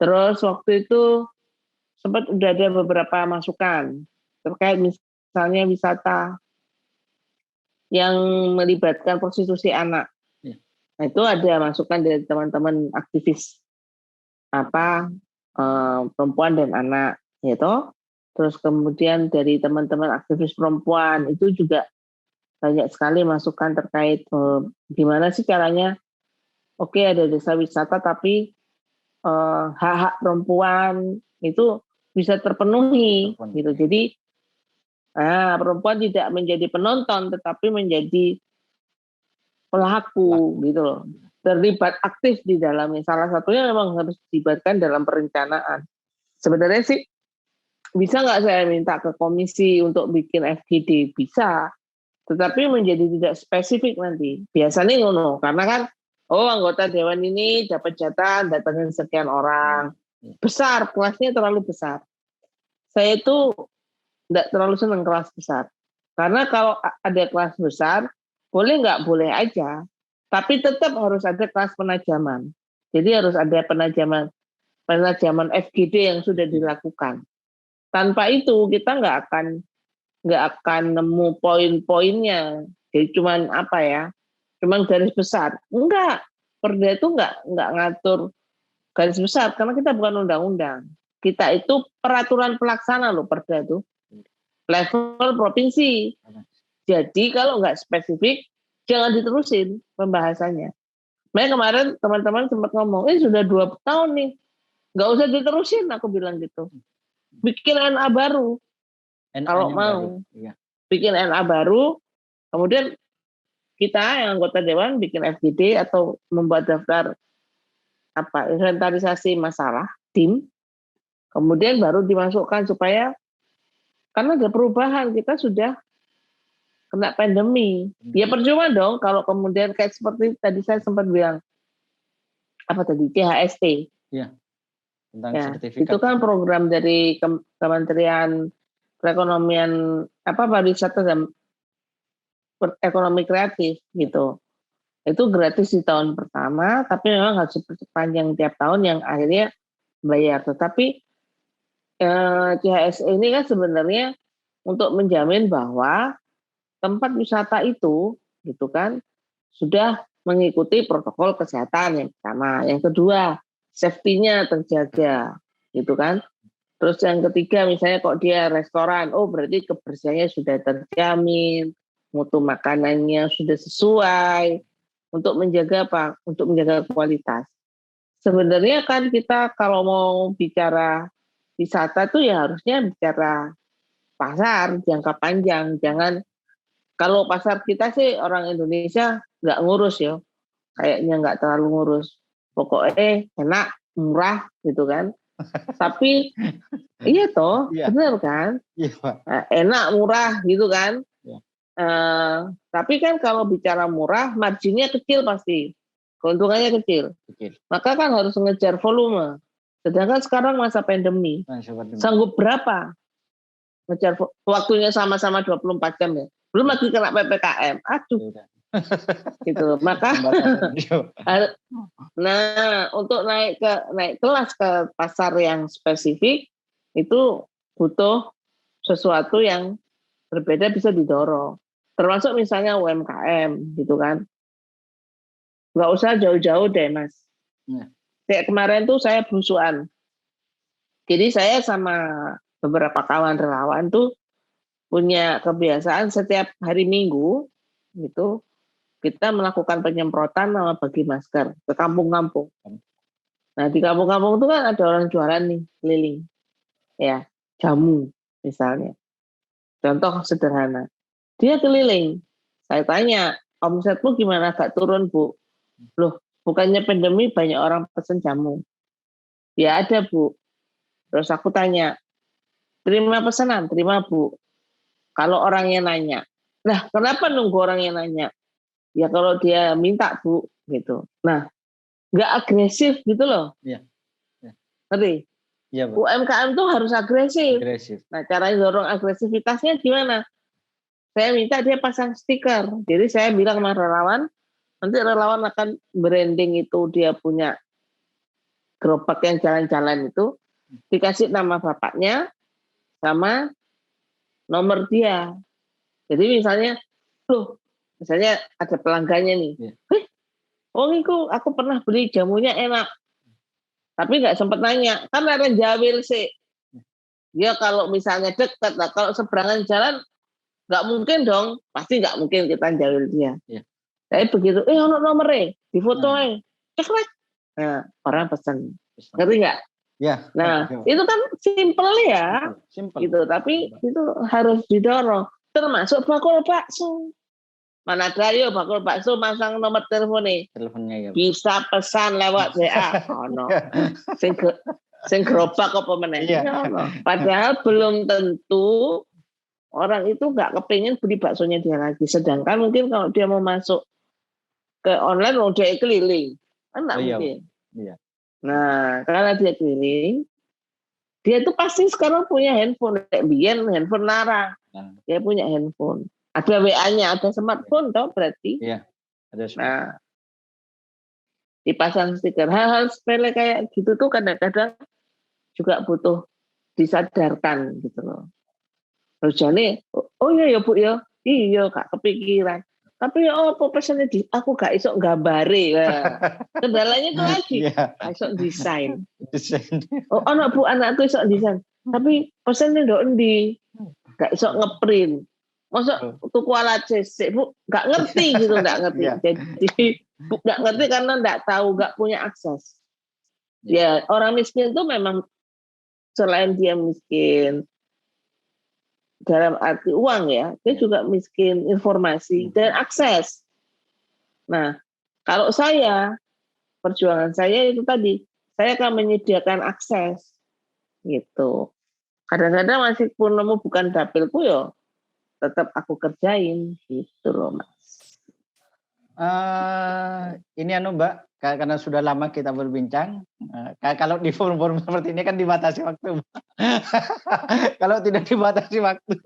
Terus waktu itu sempat udah ada beberapa masukan terkait misalnya wisata yang melibatkan prostitusi anak. Nah, itu ada masukan dari teman-teman aktivis perempuan dan anak, gitu. Terus kemudian dari teman-teman aktivis perempuan itu juga banyak sekali masukan terkait gimana sih caranya. Oke, ada desa wisata, tapi hak-hak perempuan itu bisa terpenuhi gitu. Jadi perempuan tidak menjadi penonton tetapi menjadi pelaku gitu loh. Terlibat aktif di dalamnya. Salah satunya memang harus dilibatkan dalam perencanaan. Sebenarnya sih bisa nggak saya minta ke komisi untuk bikin FGD? Bisa. Tetapi menjadi tidak spesifik nanti. Biasanya ngono, karena kan anggota dewan ini dapat jatah datangin sekian orang. Besar, kelasnya terlalu besar. Saya itu tidak terlalu senang kelas besar. Karena kalau ada kelas besar, boleh nggak boleh aja. Tapi tetap harus ada kelas penajaman. Jadi harus ada penajaman FGD yang sudah dilakukan. Tanpa itu kita nggak akan nemu poin-poinnya. Jadi cuman cuman garis besar. Enggak, perda itu enggak ngatur garis besar, karena kita bukan undang-undang. Kita itu peraturan pelaksana loh, perda itu level provinsi. Jadi kalau nggak spesifik, jangan diterusin pembahasannya. Makanya kemarin teman-teman sempat ngomong, sudah 2 tahun nih, nggak usah diterusin, aku bilang gitu. Bikin NA baru. Kalau mau bikin NA baru, kemudian kita yang anggota dewan bikin FGD atau membuat daftar inventarisasi masalah tim, kemudian baru dimasukkan, supaya karena ada perubahan, kita sudah kena pandemi. Ya percuma dong kalau kemudian kayak seperti tadi saya sempat bilang CHST. Iya. Tentang sertifikat. Itu kan program dari Kementerian Perekonomian pariwisata dan ekonomi kreatif gitu. Itu gratis di tahun pertama, tapi memang harus sepanjang tiap tahun yang akhirnya bayar. Tetapi CHSE ini kan sebenarnya untuk menjamin bahwa tempat wisata itu gitu kan sudah mengikuti protokol kesehatan yang pertama. Yang kedua, safety-nya terjaga gitu kan. Terus yang ketiga, misalnya kok dia restoran, berarti kebersihannya sudah terjamin, mutu makanannya sudah sesuai, untuk menjaga Untuk menjaga kualitas. sebenarnya kan kita kalau mau bicara wisata tuh ya harusnya bicara pasar jangka panjang. Jangan, kalau pasar kita sih orang Indonesia nggak ngurus ya, kayaknya nggak terlalu ngurus. Pokoknya enak, murah gitu kan. Tapi iya toh, Iya, bener kan? iya Pak. Enak, murah gitu kan. Ya, Tapi kan kalau bicara murah, marginnya kecil pasti. Keuntungannya kecil. betul. Maka kan harus ngejar volume. Sedangkan sekarang masa pandemi, Nah, seperti itu. sanggup berapa ngejar waktunya sama-sama 24 jam ya. Belum lagi kena PPKM. Aduh, Udah. gitu. Maka Pembatasan. nah, untuk naik kelas ke pasar yang spesifik itu butuh sesuatu yang berbeda, bisa didorong. Termasuk misalnya UMKM gitu kan. Nggak usah jauh-jauh deh Mas. Ya. Kayak kemarin tuh saya belusuan. Jadi saya sama beberapa kawan relawan tuh punya kebiasaan setiap hari Minggu gitu kita melakukan penyemprotan sama bagi masker ke kampung-kampung. Nah di kampung-kampung itu kan ada orang jualan nih keliling, ya jamu misalnya. Contoh sederhana, dia keliling. Saya tanya, omsetmu gimana, gak turun Bu? Loh, bukannya pandemi banyak orang pesen jamu? Ya ada Bu. Terus aku tanya, terima pesanan? Terima Bu. Kalau orangnya nanya, nah kenapa nunggu orangnya nanya? Ya kalau dia minta Bu, gitu. Nah, nggak agresif gitu loh. Iya. Ya. Ngerti? Iya, Bu. UMKM tuh harus agresif. Agresif. Nah, cara dorong agresivitasnya gimana? Saya minta dia pasang stiker. Jadi saya bilang sama relawan, nanti relawan akan branding itu dia punya gerobak yang jalan-jalan itu, dikasih nama bapaknya sama nomor dia. Jadi misalnya, tuh, misalnya ada pelanggannya nih. Ya. Oh itu aku pernah beli jamunya enak. Tapi nggak sempat nanya. Kan ada jawil sih. Dia kalau misalnya dekat, lah kalau seberangan jalan, nggak mungkin dong. Pasti nggak mungkin kita jawil dia. Ya. Tapi begitu, ono nomornya, di fotonya. Nah. Nah, orang pesan. Ngerti nggak? Ya. Nah, itu kan simple ya. Simple. Gitu. Tapi itu harus didorong. Termasuk bakul bakso. Mana ada yo bakul bakso masang nomor telepon nih. Teleponnya ya. Bisa pesan lewat WA. Oh no. Sing gerobak apa meneh. Iya. Padahal belum tentu orang itu nggak kepingin beli baksonya dia lagi. Sedangkan mungkin kalau dia mau masuk ke online, dia keliling. Kan nggak mungkin. Iya. Nah, karena dia keliling, dia itu pasti sekarang punya handphone. Biar handphone larang. Nah. Dia punya handphone. Ada WA-nya, ada smartphone toh berarti. Iya. Ada smartphone. Nah, dipasang stiker. Hal-hal sepele kayak gitu tuh kadang-kadang juga butuh disadarkan gitu loh. Terus jadi, oh iya ya Bu ya, iya Kak kepikiran. Tapi ya apa pesannya aku gak iso gambare. Kendalanya itu lagi, gak iso desain. Oh anak Bu, anakku iso desain. Tapi pesannya ndok endi? Gak iso ngeprint. Masa tuku alat CC, Bu, gak ngerti gitu, gak ngerti. Jadi Bu gak ngerti karena gak tahu, gak punya akses. Ya orang miskin itu memang selain dia miskin dalam arti uang ya, dia juga miskin informasi dan akses. Nah, kalau saya, perjuangan saya itu tadi, saya akan menyediakan akses gitu. Kadang-kadang masih pun nemu bukan dapilku yo, tetap aku kerjain gitu loh Mas. Ini Mbak, karena sudah lama kita berbincang, kalau di forum-forum seperti ini kan dibatasi waktu. Kalau tidak dibatasi waktu,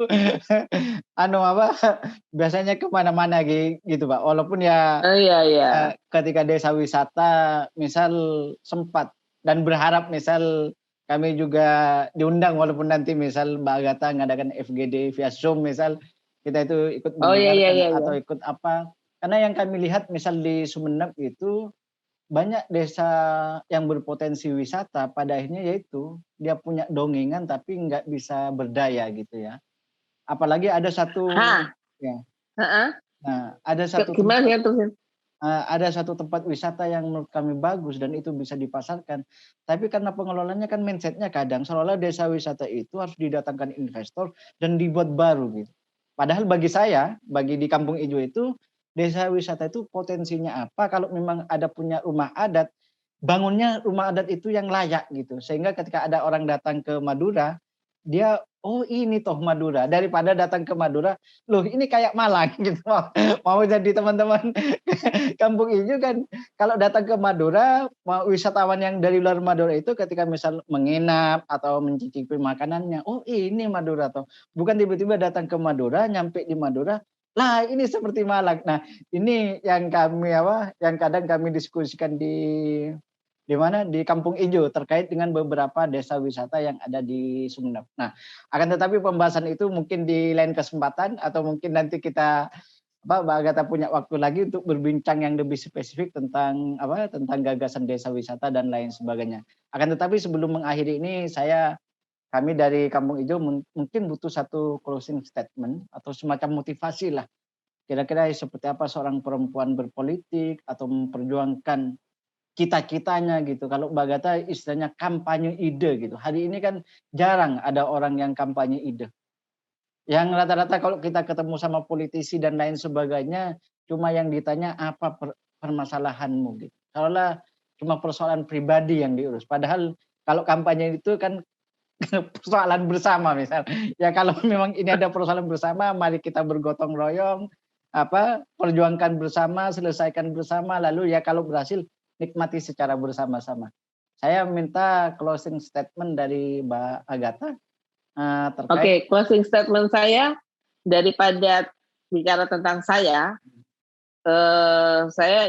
biasanya kemana-mana gitu Pak. Walaupun ya, ketika desa wisata, misal sempat dan berharap misal kami juga diundang, walaupun nanti misal Mbak Agatha mengadakan FGD via Zoom, misal kita itu ikut mendengarkan atau ikut apa. Karena yang kami lihat misal di Sumeneb itu banyak desa yang berpotensi wisata, pada akhirnya yaitu dia punya dongengan tapi nggak bisa berdaya gitu ya. Apalagi ada satu, ya. Nah ada satu gimana ya terus? ada satu tempat wisata yang menurut kami bagus dan itu bisa dipasarkan. Tapi karena pengelolanya kan mindset-nya kadang seolah-olah desa wisata itu harus didatangkan investor dan dibuat baru gitu. Padahal bagi saya, bagi di Kampung Ijo itu, desa wisata itu potensinya apa kalau memang ada punya rumah adat, bangunnya rumah adat itu yang layak gitu. Sehingga ketika ada orang datang ke Madura, dia, "Oh ini toh Madura," daripada datang ke Madura, "Loh ini kayak Malang," gitu. Mau jadi teman-teman Kampung Ijo kan kalau datang ke Madura, wisatawan yang dari luar Madura itu ketika misal menginap atau mencicipi makanannya, "Oh ini Madura toh." Bukan tiba-tiba datang ke Madura, nyampe di Madura, "Lah ini seperti Malang." Nah ini yang kami yang kadang kami diskusikan di mana, di Kampung Ijo terkait dengan beberapa desa wisata yang ada di Sumeneb. Nah, akan tetapi pembahasan itu mungkin di lain kesempatan atau mungkin nanti kita Mbak Agatha punya waktu lagi untuk berbincang yang lebih spesifik tentang tentang gagasan desa wisata dan lain sebagainya. Akan tetapi sebelum mengakhiri ini kami dari Kampung Ijo mungkin butuh satu closing statement atau semacam motivasi lah. Kira-kira seperti apa seorang perempuan berpolitik atau memperjuangkan cita-citanya gitu. Kalau Mbak Agatha istilahnya kampanye ide gitu. Hari ini kan jarang ada orang yang kampanye ide. Yang rata-rata kalau kita ketemu sama politisi dan lain sebagainya, cuma yang ditanya apa permasalahanmu gitu. Kalaulah cuma persoalan pribadi yang diurus. Padahal kalau kampanye itu kan persoalan bersama misal. Ya kalau memang ini ada persoalan bersama, mari kita bergotong royong, perjuangkan bersama, selesaikan bersama, lalu ya kalau berhasil nikmati secara bersama-sama. Saya minta closing statement dari Mbak Agatha terkait. Oke, closing statement saya daripada bicara tentang saya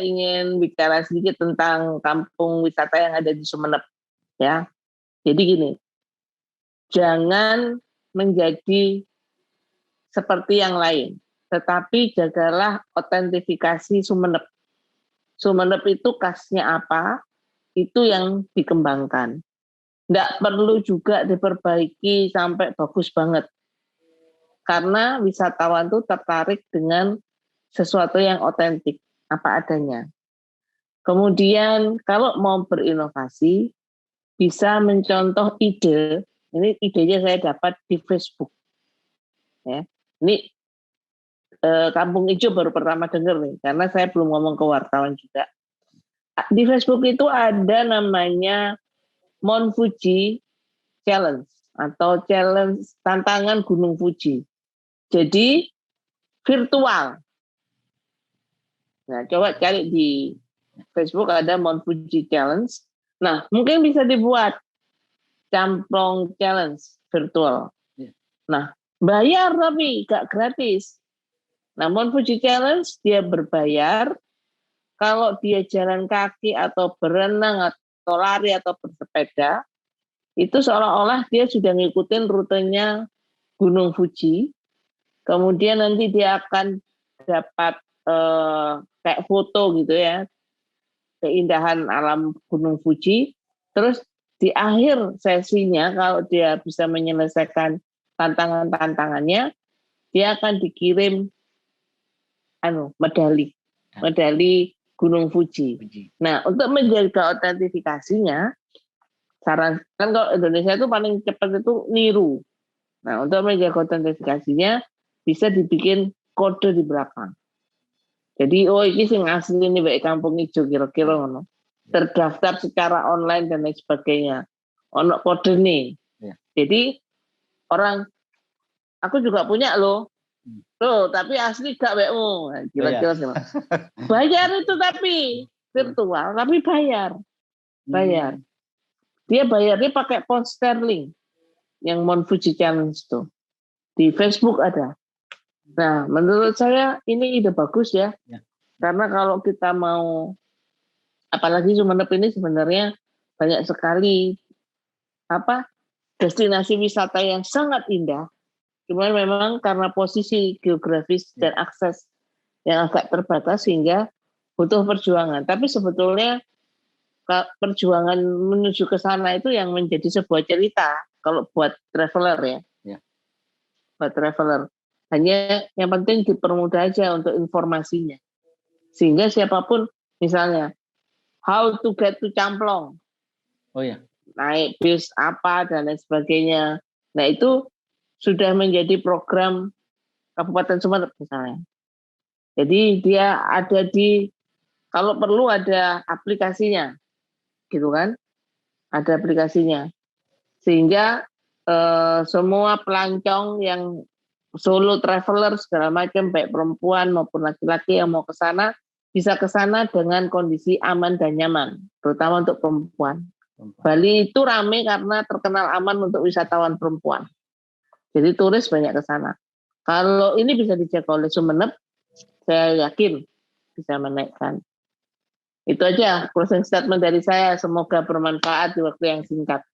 ingin bicara sedikit tentang kampung wisata yang ada di Sumeneb, ya. Jadi gini, jangan menjadi seperti yang lain, tetapi jagalah otentifikasi Sumeneb. Sumeneb itu khasnya apa, itu yang dikembangkan. Nggak perlu juga diperbaiki sampai bagus banget. Karena wisatawan tuh tertarik dengan sesuatu yang otentik, apa adanya. Kemudian kalau mau berinovasi, bisa mencontoh ide. Ini idenya saya dapat di Facebook. Ya. Ini Kampung Ijo baru pertama dengar nih, karena saya belum ngomong ke wartawan juga. Di Facebook itu ada namanya Mount Fuji Challenge atau challenge tantangan Gunung Fuji. Jadi virtual. Nah, coba cari di Facebook ada Mount Fuji Challenge. Nah, mungkin bisa dibuat Camplong Challenge virtual. Nah, bayar tapi gak gratis. Nah, Mount Fuji Challenge dia berbayar. Kalau dia jalan kaki atau berenang atau lari atau bersepeda, itu seolah-olah dia sudah ngikutin rutenya Gunung Fuji. Kemudian nanti dia akan dapat kayak foto gitu ya, keindahan alam Gunung Fuji. Terus di akhir sesinya kalau dia bisa menyelesaikan tantangan-tantangannya, dia akan dikirim medali Gunung Fuji. Nah, untuk menjaga autentifikasinya, saran kan kalau Indonesia itu paling cepat itu niru. Nah, untuk menjaga autentifikasinya bisa dibikin kode di belakang. Jadi, ini sing asli ini baik Kampung Ijo kira-kira ngono. Terdaftar secara online dan lain sebagainya. Ono kode nih. Ya. Jadi orang aku juga punya loh. Tuh, tapi asli gak WU. Kira-kira sih. Bayar itu tapi virtual, tapi bayar. Bayar. Dia bayarnya pakai pound sterling yang Mount Fuji Challenge itu. Di Facebook ada. Nah, menurut saya ini ide bagus ya. Karena kalau kita mau, apalagi Sumeneb ini sebenarnya banyak sekali destinasi wisata yang sangat indah. Cuman memang karena posisi geografis dan akses yang agak terbatas sehingga butuh perjuangan. Tapi sebetulnya perjuangan menuju ke sana itu yang menjadi sebuah cerita kalau buat traveler ya. Buat traveler. Hanya yang penting dipermudah aja untuk informasinya. Sehingga siapapun misalnya how to get to Camplong, Oh ya. naik bis apa dan lain sebagainya. Nah itu sudah menjadi program Kabupaten Sumeneb misalnya. Jadi dia ada di, kalau perlu ada aplikasinya, gitu kan? Ada aplikasinya. Sehingga semua pelancong yang solo traveler segala macam, baik perempuan maupun laki-laki yang mau ke sana, bisa ke sana dengan kondisi aman dan nyaman, terutama untuk perempuan. Bali itu ramai karena terkenal aman untuk wisatawan perempuan. Jadi turis banyak ke sana. Kalau ini bisa dijaga oleh Sumeneb, saya yakin bisa menaikkan. Itu aja closing statement dari saya. Semoga bermanfaat di waktu yang singkat.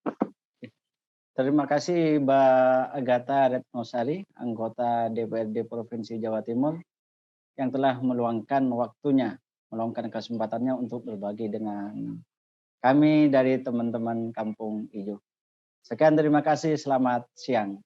Terima kasih Mbak Agatha Retnosari, anggota DPRD Provinsi Jawa Timur, yang telah meluangkan waktunya, meluangkan kesempatannya untuk berbagi dengan kami dari teman-teman Kampung Ijo. Sekian, terima kasih, selamat siang.